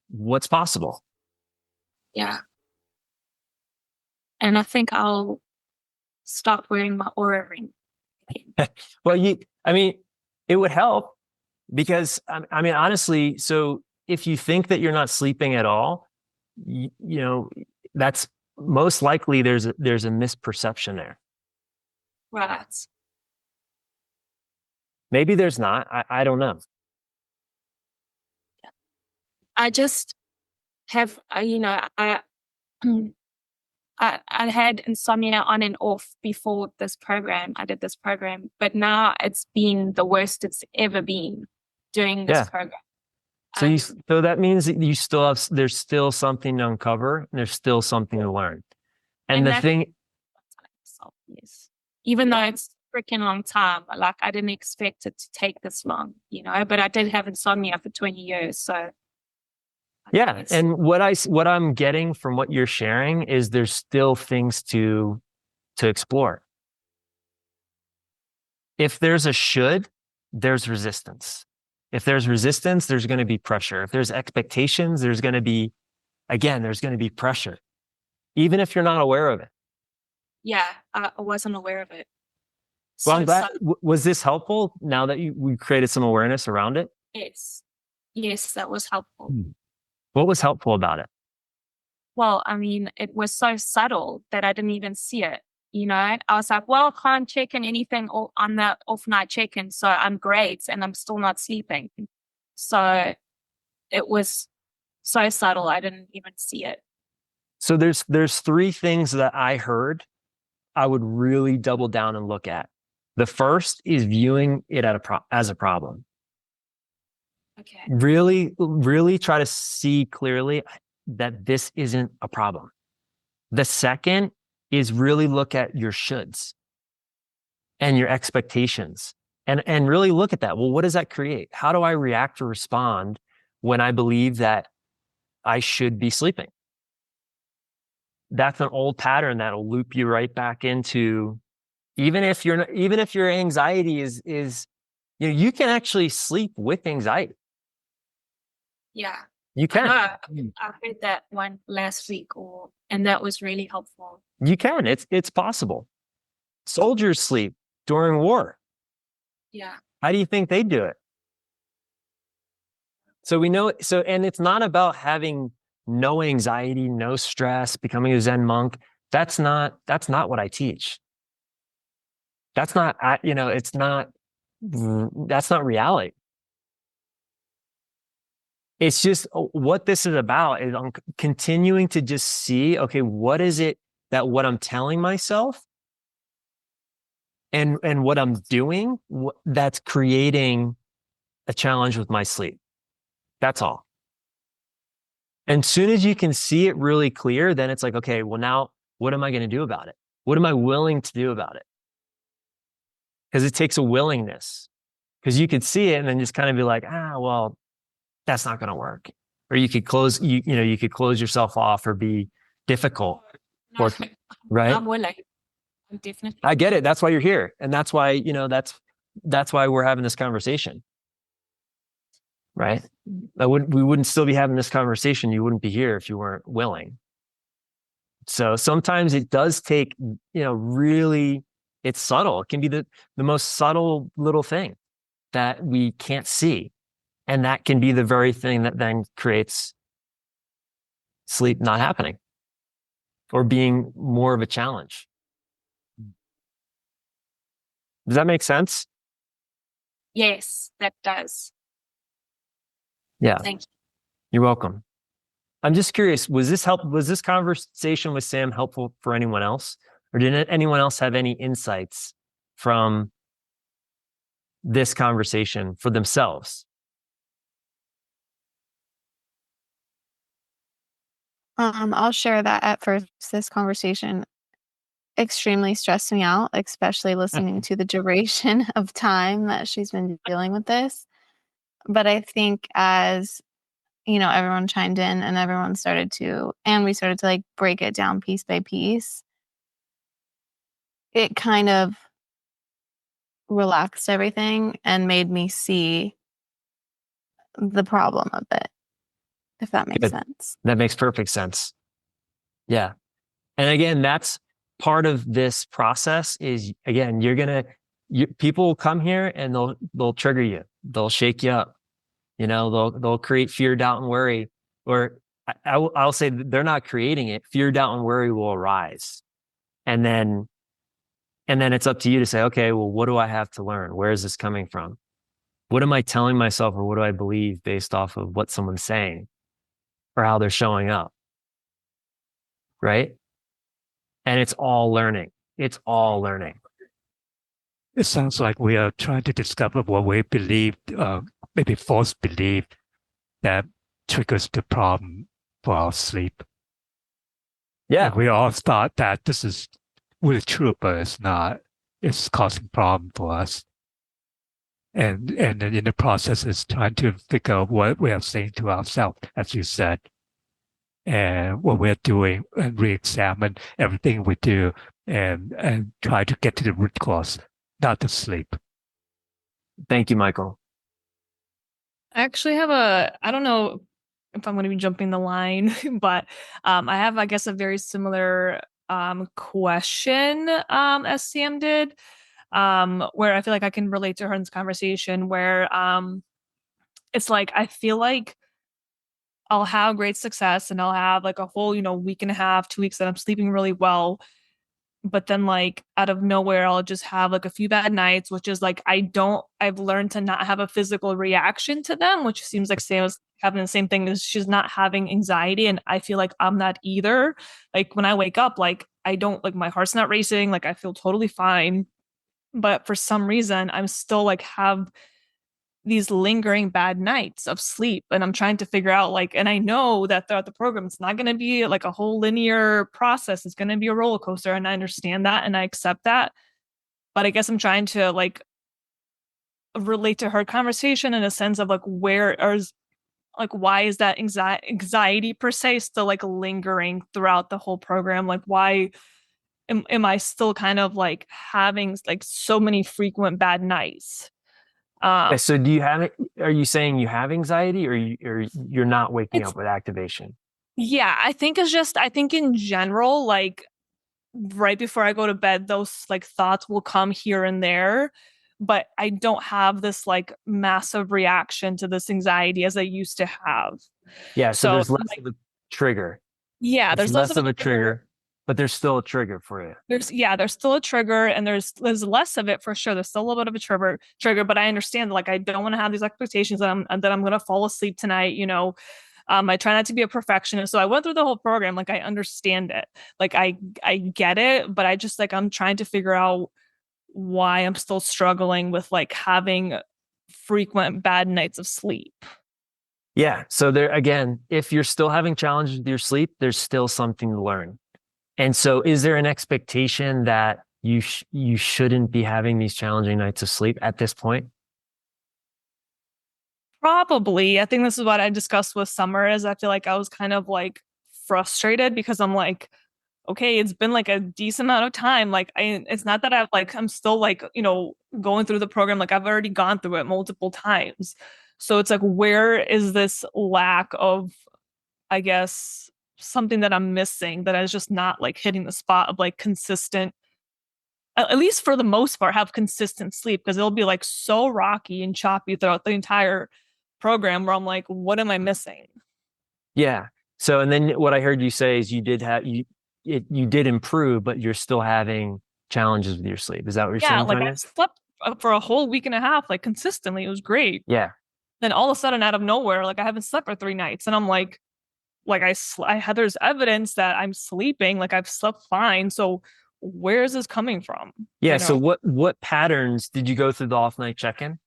Speaker 1: what's possible?
Speaker 5: Yeah. And I think I'll stop wearing my Aura ring.
Speaker 1: Well, it would help because I mean, honestly, so if you think that you're not sleeping at all, you know, that's most likely there's a misperception there.
Speaker 5: Right.
Speaker 1: Maybe there's not. I don't know.
Speaker 5: I just have, I had insomnia on and off before this program. I did this program, but now it's been the worst it's ever been doing this program.
Speaker 1: So that means that there's still something to uncover, and there's still something to learn. And the thing,
Speaker 5: yes, even though it's a freaking long time, like I didn't expect it to take this long, but I did have insomnia for 20 years. So
Speaker 1: yeah. And what I'm getting from what you're sharing is there's still things to explore. If there's a should, there's resistance. If there's resistance, there's going to be pressure. If there's expectations, there's going to be pressure, even if you're not aware of it.
Speaker 5: Yeah, I wasn't aware of it.
Speaker 1: Well, I'm glad. Was this helpful now that we created some awareness around it?
Speaker 5: Yes, that was helpful.
Speaker 1: What was helpful about it?
Speaker 5: Well, I mean, it was so subtle that I didn't even see it. I was like, well, I can't check in anything on the off-night check-in, so I'm great, and I'm still not sleeping. So it was so subtle, I didn't even see it.
Speaker 1: So there's three things that I heard I would really double down and look at. The first is viewing it as a problem.
Speaker 5: Okay.
Speaker 1: Really, really try to see clearly that this isn't a problem. The second is really look at your shoulds and your expectations and really look at that. Well, what does that create? How do I react or respond when I believe that I should be sleeping? That's an old pattern that'll loop you right back into, even if your anxiety is, you can actually sleep with anxiety.
Speaker 5: Yeah.
Speaker 1: You can.
Speaker 5: I heard that one last week, and that was really helpful.
Speaker 1: You can. It's possible. Soldiers sleep during war.
Speaker 5: Yeah.
Speaker 1: How do you think they do it? So we know. So, and it's not about having no anxiety, no stress, becoming a Zen monk. That's not what I teach. That's not. It's not. That's not reality. It's just what this is about is I'm continuing to just see, okay, what is it that what I'm telling myself and what I'm doing that's creating a challenge with my sleep. That's all. And soon as you can see it really clear, then it's like, okay, well now what am I going to do about it? What am I willing to do about it? Because it takes a willingness. Because you could see it and then just kind of be like, well, that's not going to work. Or you could close, you could close yourself off or be difficult.
Speaker 5: No,
Speaker 1: right?
Speaker 5: I'm willing. I'm definitely.
Speaker 1: I get it. That's why you're here. And that's why, that's why we're having this conversation. Right? We wouldn't still be having this conversation. You wouldn't be here if you weren't willing. So sometimes it does take, really It's subtle. It can be the most subtle little thing that we can't see. And that can be the very thing that then creates sleep not happening or being more of a challenge. Does that make sense?
Speaker 5: Yes, that does.
Speaker 1: Yeah.
Speaker 5: Thank you.
Speaker 1: You're welcome. I'm just curious, was this conversation with Sam helpful for anyone else? Or did anyone else have any insights from this conversation for themselves?
Speaker 11: I'll share that at first, this conversation extremely stressed me out, especially listening to the duration of time that she's been dealing with this. But I think as, everyone chimed in and everyone we started to like break it down piece by piece, it kind of relaxed everything and made me see the problem of it, if that makes
Speaker 1: Good.
Speaker 11: sense.
Speaker 1: That makes perfect sense. Yeah. And again, that's part of this process is, again, people will come here and they'll trigger you. They'll shake you up. They'll create fear, doubt, and worry. Or I'll say that they're not creating it. Fear, doubt, and worry will arise. And then it's up to you to say, okay, well, what do I have to learn? Where is this coming from? What am I telling myself, or what do I believe based off of what someone's saying or how they're showing up? Right? And it's all learning. It's all learning.
Speaker 6: It sounds like we are trying to discover what we believe, maybe false belief that triggers the problem for our sleep.
Speaker 1: Yeah.
Speaker 6: And we all thought that this is really true, but it's not. It's causing problem for us. And then in the process, it's trying to figure out what we are saying to ourselves, as you said, and what we're doing, and re-examine everything we do, and try to get to the root cause, not to sleep.
Speaker 1: Thank you, Michael.
Speaker 4: I actually have I don't know if I'm going to be jumping the line, but I have, I guess, a very similar question as Sam did, where I feel like I can relate to her in this conversation, where it's like I feel like I'll have great success and I'll have like a whole, week and a half, 2 weeks that I'm sleeping really well. But then like out of nowhere, I'll just have like a few bad nights, which is like I've learned to not have a physical reaction to them, which seems like Sam is having the same thing, as she's not having anxiety. And I feel like I'm not either. Like when I wake up, like I don't, like my heart's not racing, like I feel totally fine. But for some reason, I'm still like have these lingering bad nights of sleep, and I'm trying to figure out like, and I know that throughout the program it's not going to be like a whole linear process, it's going to be a roller coaster, and I understand that and I accept that. But I guess I'm trying to like relate to her conversation in a sense of like why is that anxiety per se still like lingering throughout the whole program? Like why am I still kind of like having like so many frequent bad nights?
Speaker 1: So do you have it? Are you saying you have anxiety, or you're not waking up with activation?
Speaker 4: Yeah, I think in general, like right before I go to bed, those like thoughts will come here and there, but I don't have this like massive reaction to this anxiety as I used to have.
Speaker 1: Yeah. So there's less
Speaker 4: like,
Speaker 1: of a trigger.
Speaker 4: yeah,
Speaker 1: there's less of a trigger, but there's still a trigger for you.
Speaker 4: There's still a trigger, and there's less of it for sure. There's still a little bit of a trigger, but I understand like I don't want to have these expectations that I'm going to fall asleep tonight. I try not to be a perfectionist, so I went through the whole program. Like I understand it, like I get it, but I just like I'm trying to figure out why I'm still struggling with like having frequent bad nights of sleep.
Speaker 1: Yeah. So there again, if you're still having challenges with your sleep, there's still something to learn. And so is there an expectation that you shouldn't be having these challenging nights of sleep at this point?
Speaker 4: Probably. I think this is what I discussed with Summer, is I feel like I was kind of like frustrated because I'm like, okay, it's been like a decent amount of time. Like it's not that I'm still like, going through the program. Like I've already gone through it multiple times. So it's like, where is this lack of, I guess, something that I'm missing that is just not like hitting the spot of like consistent at least for the most part, have consistent sleep, because it'll be like so rocky and choppy throughout the entire program where I'm like, what am I missing?
Speaker 1: Yeah. So, and then what I heard you say is you did improve, but you're still having challenges with your sleep. Is that what you're
Speaker 4: Yeah,
Speaker 1: saying,
Speaker 4: like I
Speaker 1: Tanya?
Speaker 4: slept for a whole week and a half, like consistently. It was great.
Speaker 1: Yeah.
Speaker 4: Then all of a sudden, out of nowhere, like I haven't slept for 3 nights, and I'm like there's evidence that I'm sleeping, like I've slept fine. So where is this coming from?
Speaker 1: Yeah.
Speaker 4: You
Speaker 1: So
Speaker 4: know?
Speaker 1: what patterns did you go through the off night check-in?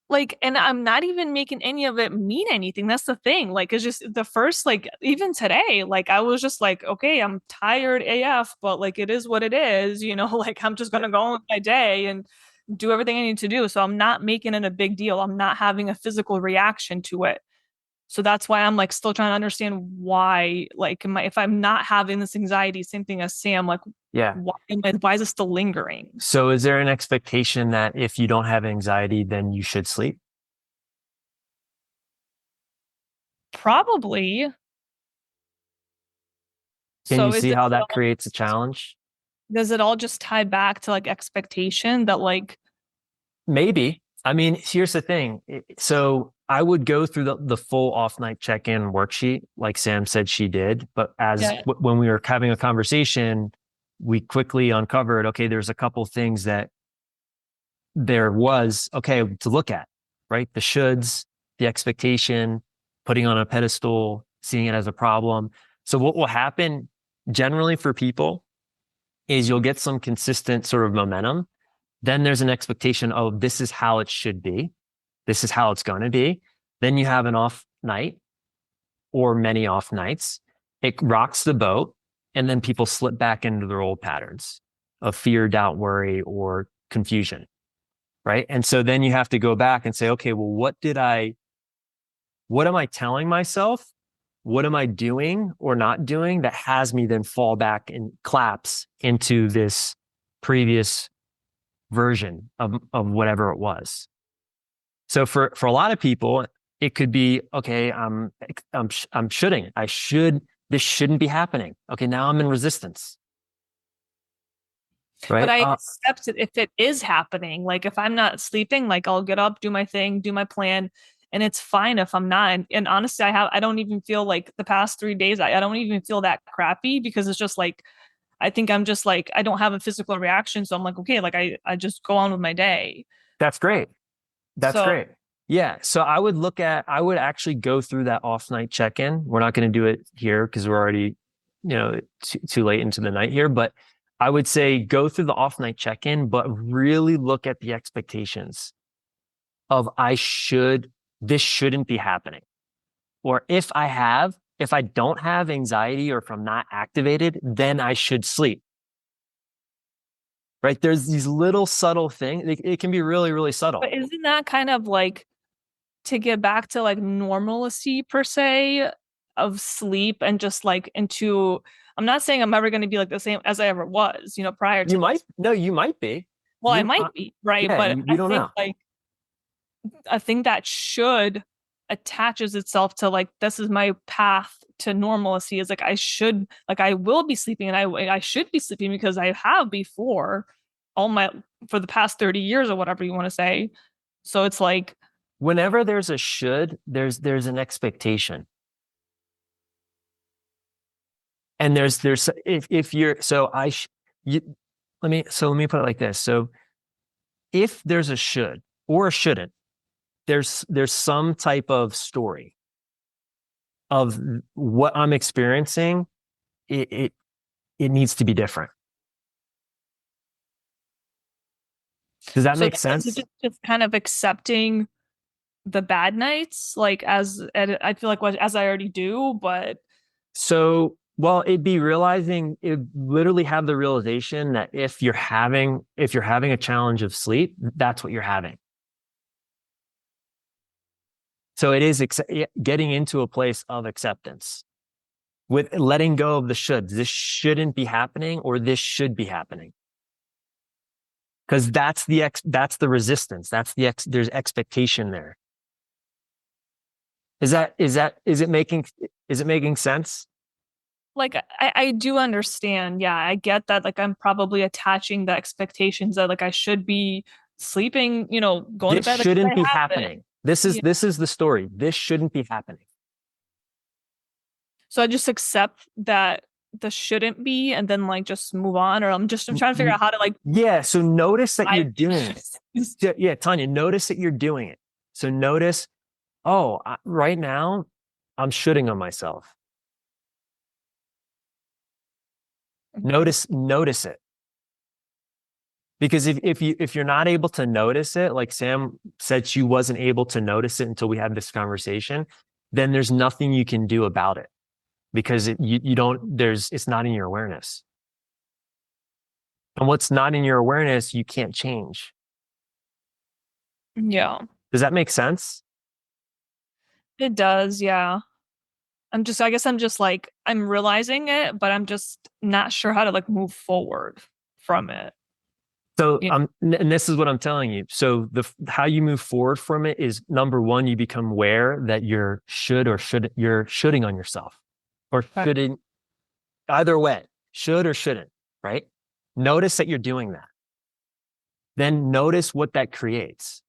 Speaker 4: Like, and I'm not even making any of it mean anything. That's the thing. Like, it's just the first, like, even today, like, I was just like, okay, I'm tired AF, but like, it is what it is, like, I'm just going to go on with my day and do everything I need to do. So I'm not making it a big deal. I'm not having a physical reaction to it. So that's why I'm like still trying to understand why, like, if I'm not having this anxiety, same thing as Sam, like,
Speaker 1: Yeah.
Speaker 4: why is it still lingering?
Speaker 1: So is there an expectation that if you don't have anxiety, then you should sleep?
Speaker 4: Probably.
Speaker 1: Can you
Speaker 4: So
Speaker 1: see how that creates a challenge?
Speaker 4: does it all just tie back to like expectation that like
Speaker 1: Maybe. I mean, here's the thing. So I would go through the full off night check-in worksheet, like Sam said she did. But when we were having a conversation, we quickly uncovered, okay, there's a couple things that there was, okay, to look at, right? The shoulds, the expectation, putting on a pedestal, seeing it as a problem. So what will happen generally for people is you'll get some consistent sort of momentum. Then there's an expectation of this is how it should be. This is how it's going to be. Then you have an off night or many off nights. It rocks the boat. And then people slip back into their old patterns of fear, doubt, worry, or confusion. Right. And so then you have to go back and say, okay, well, what am I telling myself? What am I doing or not doing that has me then fall back and collapse into this previous version of whatever it was? So for a lot of people, it could be, okay, this shouldn't be happening. Okay, now I'm in resistance. Right.
Speaker 4: But I accept it if it is happening. Like if I'm not sleeping, like I'll get up, do my thing, do my plan, and it's fine if I'm not. And honestly, I don't even feel like the past 3 days, I don't even feel that crappy, because it's just like, I think I'm just like, I don't have a physical reaction. So I'm like, okay, like I just go on with my day.
Speaker 1: That's great. That's great. Yeah. So I would actually go through that off night check-in. We're not going to do it here because we're already, too late into the night here, but I would say go through the off night check-in, but really look at the expectations of this shouldn't be happening. Or if I don't have anxiety or if I'm not activated, then I should sleep. Right? There's these little subtle things. It can be really, really subtle.
Speaker 4: But isn't that kind of like to get back to like normalcy per se of sleep and just like I'm not saying I'm ever going to be like the same as I ever was, prior to
Speaker 1: you might be.
Speaker 4: Well, I might be, right?
Speaker 1: Yeah,
Speaker 4: but
Speaker 1: you don't know.
Speaker 4: Like I think that should attaches itself to like, this is my path to normalcy, is like I will be sleeping, and I should be sleeping because I have before for the past 30 years or whatever you want to say. So it's like
Speaker 1: whenever there's a should, there's an expectation. And there's if you're let me put it like this. So if there's a should or a shouldn't, there's some type of story of what I'm experiencing. It needs to be different. Does that make sense?
Speaker 4: Is it just kind of accepting the bad nights, like as I feel like as I already do, but
Speaker 1: so. Well, it'd be literally have the realization that if you're having a challenge of sleep, that's what you're having. So it is getting into a place of acceptance with letting go of the shoulds. This shouldn't be happening, or this should be happening. Because that's the resistance. There's expectation there. Is it making sense?
Speaker 4: like I do understand. Yeah, I get that. Like I'm probably attaching the expectations that like I should be sleeping, going to
Speaker 1: This
Speaker 4: bed. Like,
Speaker 1: shouldn't
Speaker 4: I
Speaker 1: be
Speaker 4: haven't.
Speaker 1: happening. This is the story. This shouldn't be happening.
Speaker 4: So I just accept that the shouldn't be and then like just move on, or I'm trying to figure out how to like
Speaker 1: Yeah, so notice that you're
Speaker 4: I-
Speaker 1: doing it. Yeah, Tanya, notice that you're doing it. So notice, right now I'm shooting on myself. Notice it. Because if you're not able to notice it, like Sam said, she wasn't able to notice it until we had this conversation, then there's nothing you can do about it, because it's not in your awareness. And what's not in your awareness, you can't change.
Speaker 4: Yeah.
Speaker 1: Does that make sense?
Speaker 4: It does, yeah. I guess I'm just like, I'm realizing it, but I'm just not sure how to like move forward from it.
Speaker 1: So, and this is what I'm telling you. So how you move forward from it is, number one, you become aware that you're shoulding on yourself, or shouldn't, either way, should or shouldn't, right? Notice that you're doing that. Then notice what that creates.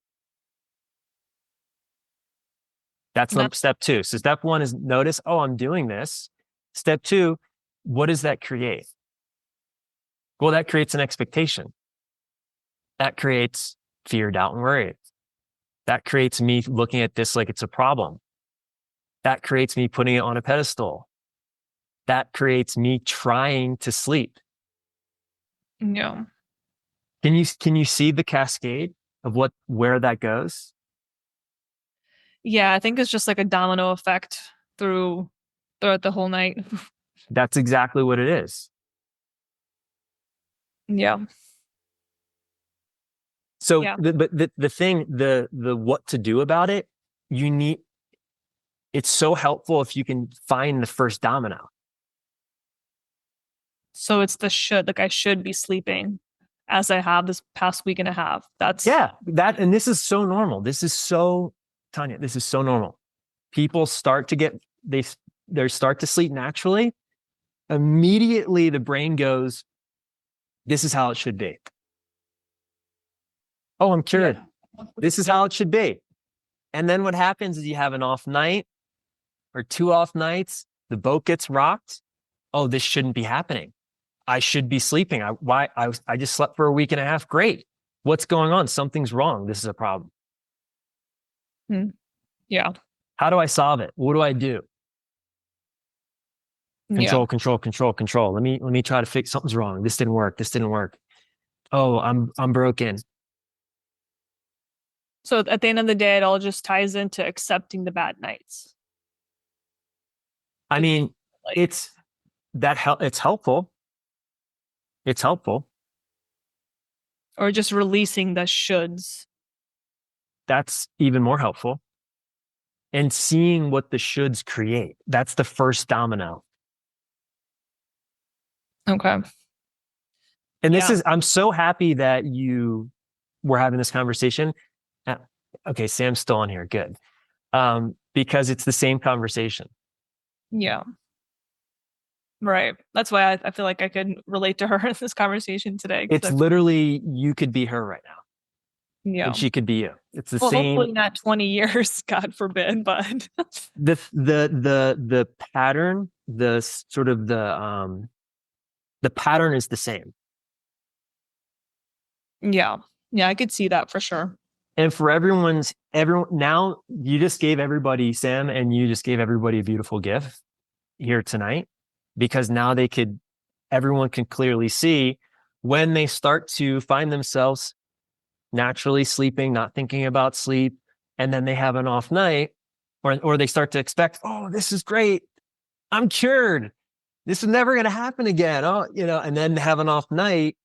Speaker 1: That's step two. So step one is notice, I'm doing this. Step two, what does that create? Well, that creates an expectation. That creates fear, doubt, and worry. That creates me looking at this like it's a problem. That creates me putting it on a pedestal. That creates me trying to sleep.
Speaker 4: Yeah.
Speaker 1: Can you see the cascade of where that goes?
Speaker 4: Yeah, I think it's just like a domino effect throughout the whole night.
Speaker 1: That's exactly what it is.
Speaker 4: Yeah.
Speaker 1: So, the thing, the what to do about it, it's so helpful if you can find the first domino.
Speaker 4: So it's the should, like I should be sleeping, as I have this past week and a half.
Speaker 1: And this is so normal. Tanya, this is so normal. People start to they start to sleep naturally. Immediately the brain goes, this is how it should be. Oh, I'm cured. Yeah. This is how it should be. And then what happens is you have an off night or 2 off nights. The boat gets rocked. Oh, this shouldn't be happening. I should be sleeping. I just slept for a week and a half. Great. What's going on? Something's wrong. This is a problem.
Speaker 4: Yeah.
Speaker 1: How do I solve it? What do I do? Control. Let me try to fix something's wrong. This didn't work. Oh, I'm broken.
Speaker 4: So at the end of the day, it all just ties into accepting the bad nights.
Speaker 1: I mean, it's helpful. It's helpful.
Speaker 4: Or just releasing the shoulds.
Speaker 1: That's even more helpful. And seeing what the shoulds create. That's the first domino.
Speaker 4: Okay.
Speaker 1: And I'm so happy that we're having this conversation. Okay, Sam's still on here. Good. Because it's the same conversation.
Speaker 4: Yeah. Right. That's why I feel like I could relate to her in this conversation today.
Speaker 1: It's literally, you could be her right now.
Speaker 4: Yeah.
Speaker 1: And she could be you. It's the same.
Speaker 4: Hopefully not 20 years, God forbid, but
Speaker 1: the pattern, the sort of the pattern is the same.
Speaker 4: Yeah. Yeah, I could see that for sure.
Speaker 1: And for everyone, now you just gave everybody, Sam, and you just gave everybody a beautiful gift here tonight, because now everyone can clearly see when they start to find themselves naturally sleeping, not thinking about sleep, and then they have an off night, or they start to expect, oh, this is great. I'm cured. This is never going to happen again. Oh, and then have an off night,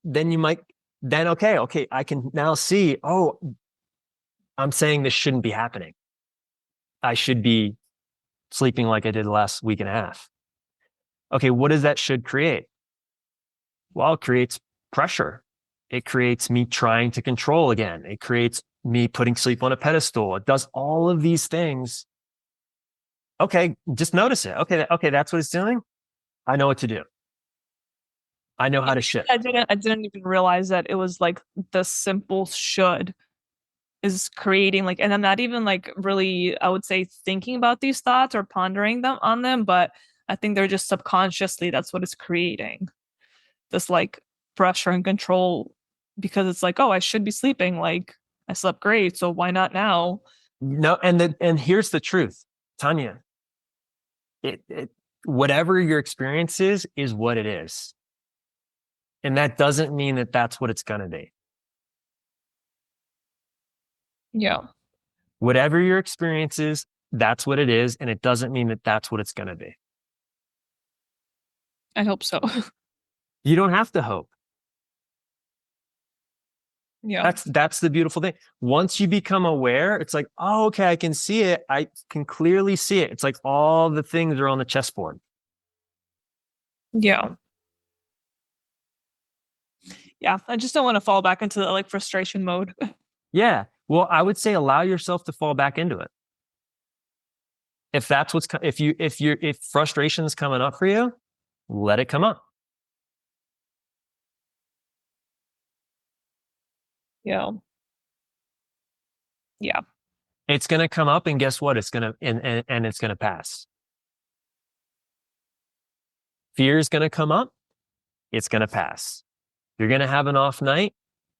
Speaker 1: then you might, okay, I can now see, oh, I'm saying this shouldn't be happening. I should be sleeping like I did the last week and a half. Okay, what does that should create? Well, it creates pressure. It creates me trying to control again. It creates me putting sleep on a pedestal. It does all of these things. Okay, just notice it. Okay, that's what it's doing. I know what to do. I know how to shift.
Speaker 4: I didn't even realize that it was like the simple should is creating like, and I'm not even like really, I would say, thinking about these thoughts or pondering them on them, but I think they're just subconsciously, that's what it's creating. This like pressure and control, because it's like, oh, I should be sleeping. Like I slept great, so why not now?
Speaker 1: No, and here's the truth, Tanya. Whatever your experience is what it is. And that doesn't mean that that's what it's going to be.
Speaker 4: Yeah.
Speaker 1: Whatever your experience is, that's what it is. And it doesn't mean that that's what it's going to be.
Speaker 4: I hope so.
Speaker 1: You don't have to hope.
Speaker 4: Yeah.
Speaker 1: That's the beautiful thing. Once you become aware, it's like, oh, okay, I can see it. I can clearly see it. It's like all the things are on the chessboard.
Speaker 4: Yeah. Yeah. I just don't want to fall back into the like frustration mode.
Speaker 1: Yeah. Well, I would say allow yourself to fall back into it. If that's what's if frustration is coming up for you, let it come up.
Speaker 4: Yeah. Yeah.
Speaker 1: It's going to come up, and guess what? It's going to and it's going to pass. Fear is going to come up. It's going to pass. You're going to have an off night.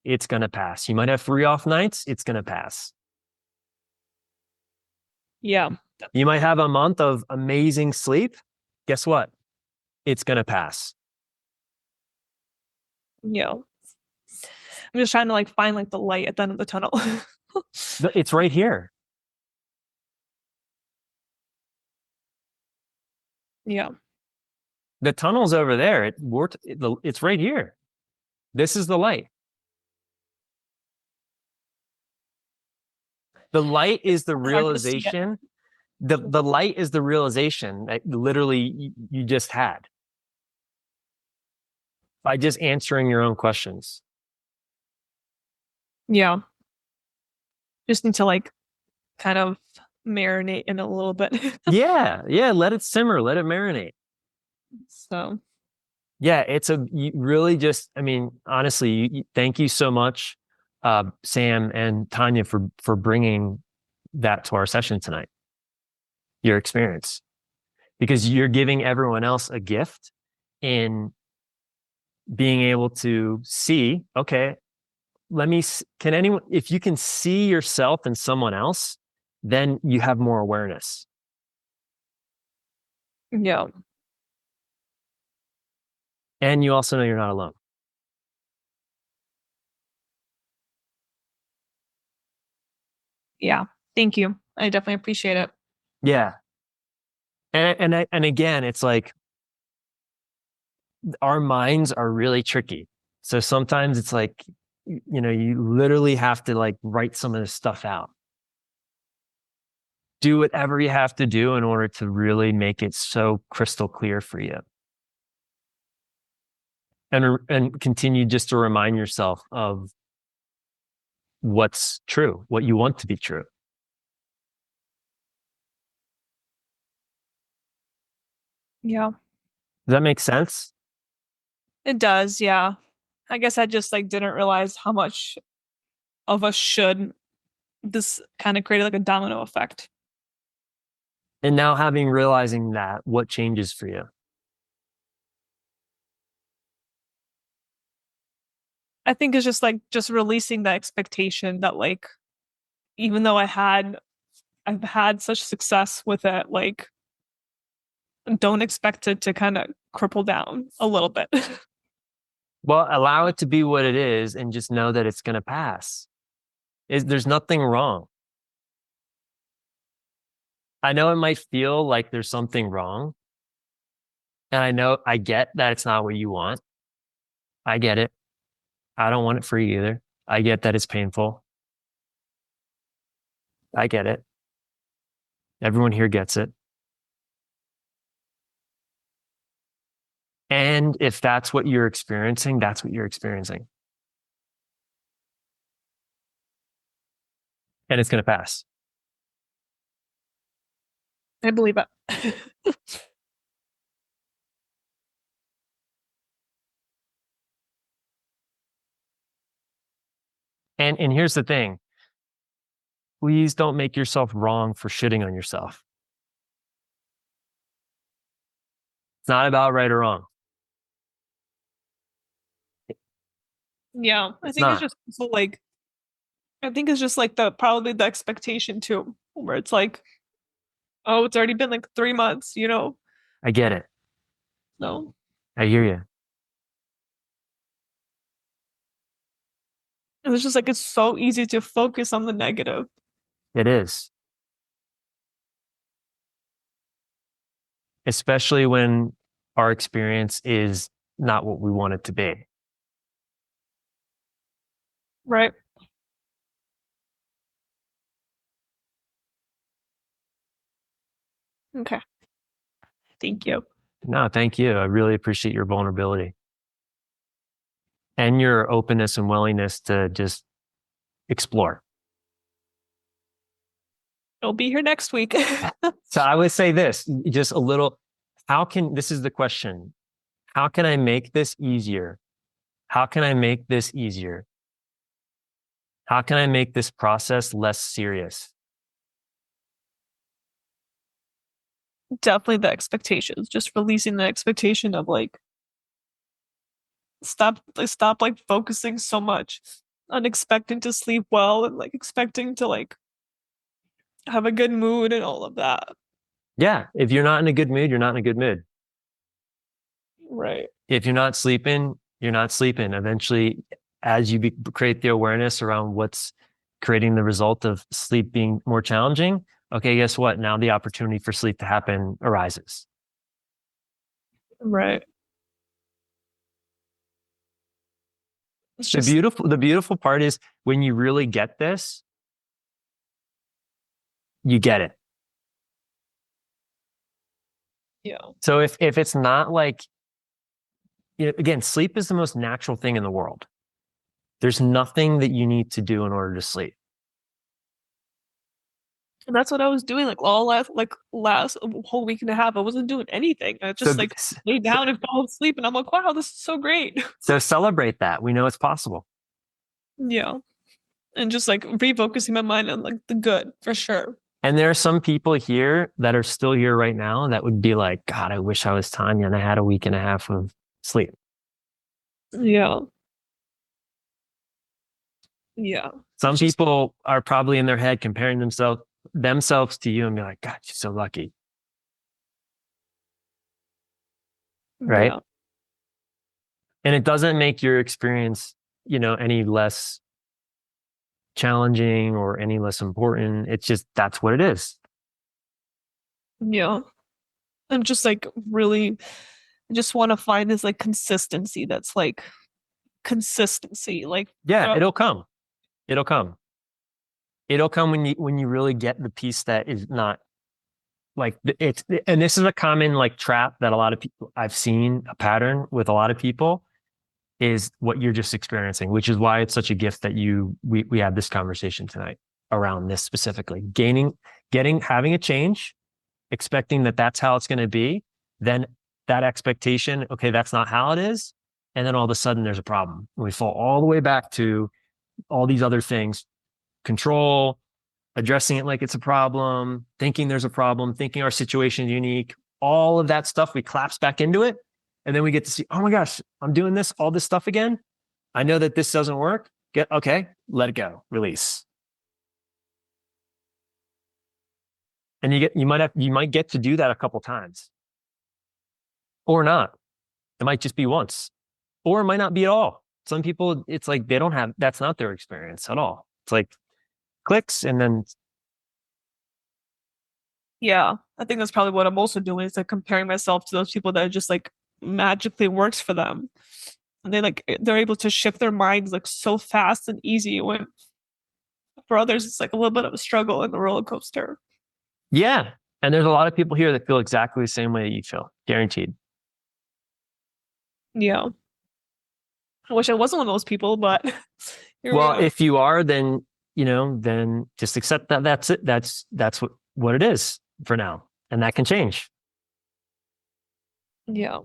Speaker 1: It's going to pass. You might have 3 off nights. It's going to pass.
Speaker 4: Yeah.
Speaker 1: You might have a month of amazing sleep. Guess what? It's going to pass.
Speaker 4: Yeah. I'm just trying to like find like the light at the end of the tunnel.
Speaker 1: It's right here.
Speaker 4: Yeah.
Speaker 1: The tunnel's over there. It's right here. This is the light. The light is the realization. The light is the realization that literally you just had by just answering your own questions.
Speaker 4: Yeah. Just need to like kind of marinate in a little bit.
Speaker 1: Yeah. Let it simmer. Let it marinate.
Speaker 4: So.
Speaker 1: Yeah, you really just. I mean, honestly, thank you so much, Sam and Tanya, for bringing that to our session tonight. Your experience, because you're giving everyone else a gift in being able to see. Okay, if you can see yourself in someone else, then you have more awareness.
Speaker 4: Yeah.
Speaker 1: And you also know you're not alone.
Speaker 4: Yeah. Thank you. I definitely appreciate it.
Speaker 1: Yeah. And again, it's like our minds are really tricky. So sometimes it's like, you literally have to like write some of this stuff out. Do whatever you have to do in order to really make it so crystal clear for you. And continue just to remind yourself of what's true, what you want to be true.
Speaker 4: Yeah.
Speaker 1: Does that make sense?
Speaker 4: It does. Yeah. I guess I just like didn't realize how much of a should this kind of created like a domino effect.
Speaker 1: And now realizing that, what changes for you?
Speaker 4: I think it's just like releasing the expectation that like, even though I've had such success with it, like don't expect it to kind of cripple down a little bit.
Speaker 1: Well, allow it to be what it is and just know that it's going to pass. There's nothing wrong. I know it might feel like there's something wrong. And I get that it's not what you want. I get it. I don't want it for you either. I get that it's painful. I get it. Everyone here gets it. And if that's what you're experiencing, that's what you're experiencing. And it's going to pass.
Speaker 4: I believe it.
Speaker 1: And here's the thing. Please don't make yourself wrong for shitting on yourself. It's not about right or wrong.
Speaker 4: Yeah, I
Speaker 1: It's
Speaker 4: think
Speaker 1: not.
Speaker 4: it's just so like, I think it's just like probably the expectation too, where it's like, oh, it's already been like 3 months, you know?
Speaker 1: I get it.
Speaker 4: No.
Speaker 1: I hear you.
Speaker 4: And it's just like, it's so easy to focus on the negative.
Speaker 1: It is. Especially when our experience is not what we want it to be.
Speaker 4: Right. Okay. Thank you.
Speaker 1: No, thank you. I really appreciate your vulnerability and your openness and willingness to just explore.
Speaker 4: I'll be here next week.
Speaker 1: So I would say this, just a little, this is the question. How can I make this easier? How can I make this easier? How can I make this process less serious?
Speaker 4: Definitely the expectations, just releasing the expectation of like, stop like focusing so much on expecting to sleep well and like expecting to like have a good mood and all of that.
Speaker 1: Yeah. If you're not in a good mood, you're not in a good mood.
Speaker 4: Right.
Speaker 1: If you're not sleeping, you're not sleeping. Eventually, as you create the awareness around what's creating the result of sleep being more challenging, okay, guess what? Now the opportunity for sleep to happen arises.
Speaker 4: Right. It's
Speaker 1: The beautiful part is when you really get this, you get it.
Speaker 4: Yeah.
Speaker 1: So if it's not like, again, sleep is the most natural thing in the world. There's nothing that you need to do in order to sleep.
Speaker 4: And that's what I was doing like last whole week and a half. I wasn't doing anything. I just lay down and fall asleep, and I'm like, wow, this is so great.
Speaker 1: So celebrate that. We know it's possible.
Speaker 4: Yeah. And just like refocusing my mind on like the good for sure.
Speaker 1: And there are some people here that are still here right now that would be like, God, I wish I was Tanya and I had a week and a half of sleep.
Speaker 4: Yeah. Yeah.
Speaker 1: Some people are probably in their head comparing themselves to you and be like, God, you're so lucky. Right.
Speaker 4: Yeah.
Speaker 1: And it doesn't make your experience, any less challenging or any less important. It's just, that's what it is.
Speaker 4: Yeah. I'm just like really, I just want to find this like consistency that's like consistency. Like,
Speaker 1: yeah, it'll come. It'll come. It'll come when you really get the piece that is not like and this is a common like trap that a lot of people I've seen a pattern with a lot of people is what you're just experiencing, which is why it's such a gift that we had this conversation tonight around this specifically. Having a change, expecting that that's how it's going to be, then that expectation, okay, that's not how it is. And then all of a sudden there's a problem. We fall all the way back to all these other things, control, addressing it like it's a problem, thinking there's a problem, thinking our situation is unique, all of that stuff, we collapse back into it. And then we get to see, oh my gosh, I'm doing all this stuff again. I know that this doesn't work. Okay, let it go, release. And you might get to do that a couple times or not. It might just be once, or it might not be at all. Some people, it's like that's not their experience at all. It's like clicks and then.
Speaker 4: Yeah, I think that's probably what I'm also doing is like comparing myself to those people that just like magically works for them. And they're able to shift their minds like so fast and easy when for others it's like a little bit of a struggle in the roller coaster.
Speaker 1: Yeah. And there's a lot of people here that feel exactly the same way that you feel, guaranteed.
Speaker 4: Yeah. I wish I wasn't one of those people, but
Speaker 1: well, if you are, then then just accept that that's it. That's what it is for now. And that can change.
Speaker 4: Yeah.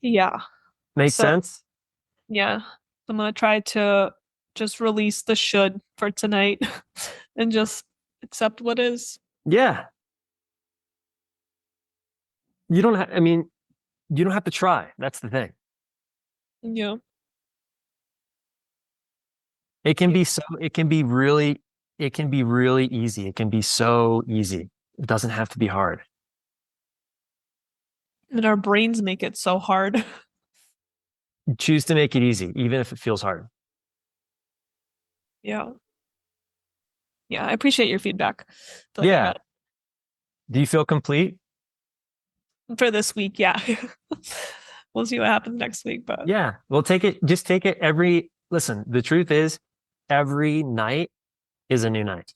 Speaker 4: Yeah.
Speaker 1: Makes sense?
Speaker 4: Yeah. I'm gonna try to just release the should for tonight and just accept what is.
Speaker 1: Yeah. You don't have, I mean, you don't have to try. That's the thing.
Speaker 4: Yeah.
Speaker 1: It can be really easy. It can be so easy. It doesn't have to be hard.
Speaker 4: And our brains make it so hard.
Speaker 1: Choose to make it easy, even if it feels hard.
Speaker 4: Yeah. Yeah, I appreciate your feedback. I feel like I
Speaker 1: Yeah.
Speaker 4: got
Speaker 1: Do you feel complete?
Speaker 4: it for this week. Yeah. We'll see what happens next week, but
Speaker 1: Yeah. Well, just take it listen, the truth is every night is a new night.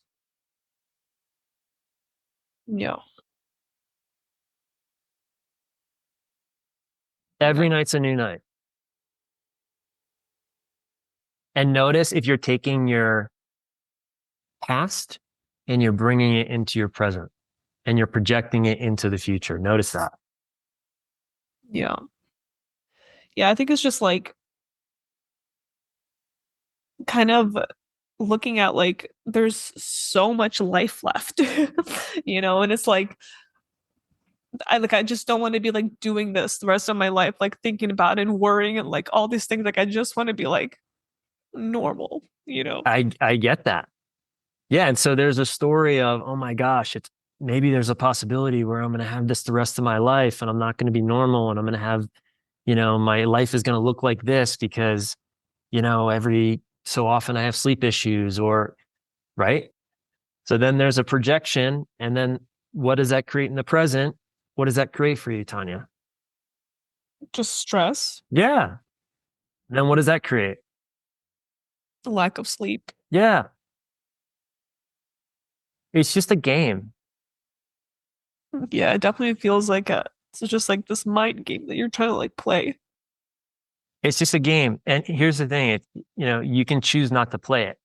Speaker 4: yeah.
Speaker 1: Every night's a new night. And notice if you're taking your past and you're bringing it into your present and you're projecting it into the future. Notice that.
Speaker 4: Yeah. Yeah, I think it's just like kind of looking at like there's so much life left, and it's like I just don't want to be like doing this the rest of my life, like thinking about it and worrying and like all these things. Like I just want to be like normal.
Speaker 1: I get that. Yeah. And so there's a story of, oh my gosh, maybe there's a possibility where I'm going to have this the rest of my life and I'm not going to be normal and I'm going to have, my life is going to look like this because, every so often I have sleep issues right? So then there's a projection. And then what does that create in the present? What does that create for you, Tanya?
Speaker 4: Just stress,
Speaker 1: Yeah. And then what does that create?
Speaker 4: the lack of sleep.
Speaker 1: Yeah. It's just a game.
Speaker 4: Yeah, it definitely feels like it's just like this mind game that you're trying to like play.
Speaker 1: It's just a game. And here's the thing, you can choose not to play it.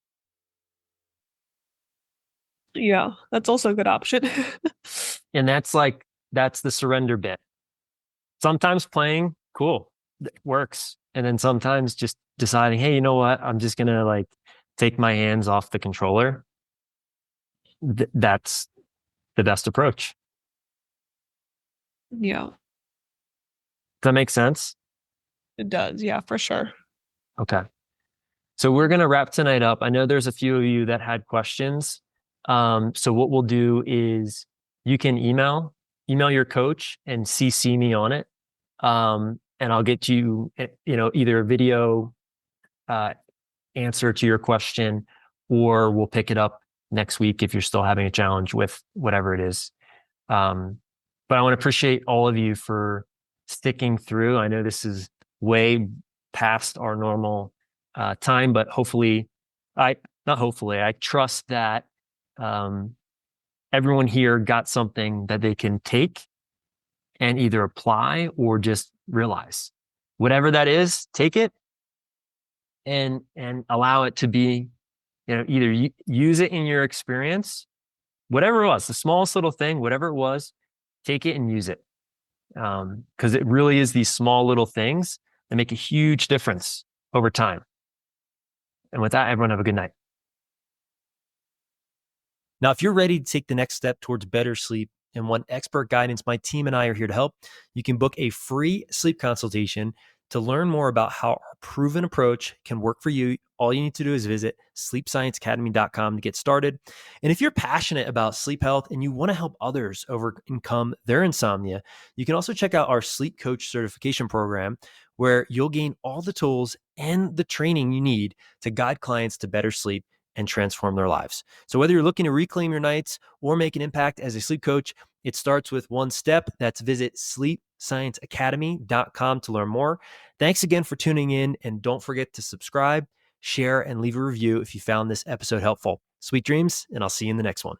Speaker 4: Yeah, that's also a good option.
Speaker 1: And that's the surrender bit. Sometimes playing, cool, works. And then sometimes just deciding, hey, you know what? I'm just going to take my hands off the controller. That's the best approach.
Speaker 4: Yeah,
Speaker 1: Does that make sense?
Speaker 4: it does. Yeah, for sure.
Speaker 1: Okay. So we're going to wrap tonight up. I know there's a few of you that had questions. So what we'll do is you can email your coach and CC me on it. And I'll get you, either a video answer to your question, or we'll pick it up next week if you're still having a challenge with whatever it is. But I want to appreciate all of you for sticking through. I know this is way past our normal time, but I trust that everyone here got something that they can take and either apply or just realize. Whatever that is, take it and allow it to be, either use it in your experience, whatever it was, the smallest little thing, whatever it was, take it and use it. Because it really is these small little things that make a huge difference over time. And with that, everyone have a good night. Now, if you're ready to take the next step towards better sleep and want expert guidance, my team and I are here to help. You can book a free sleep consultation to learn more about how our proven approach can work for you. All you need to do is visit sleepscienceacademy.com to get started. And if you're passionate about sleep health and you want to help others overcome their insomnia, you can also check out our sleep coach certification program, where you'll gain all the tools and the training you need to guide clients to better sleep and transform their lives. So whether you're looking to reclaim your nights or make an impact as a sleep coach, it starts with one step. That's visit sleepscienceacademy.com to learn more. Thanks again for tuning in, and don't forget to subscribe, share, and leave a review if you found this episode helpful. Sweet dreams, and I'll see you in the next one.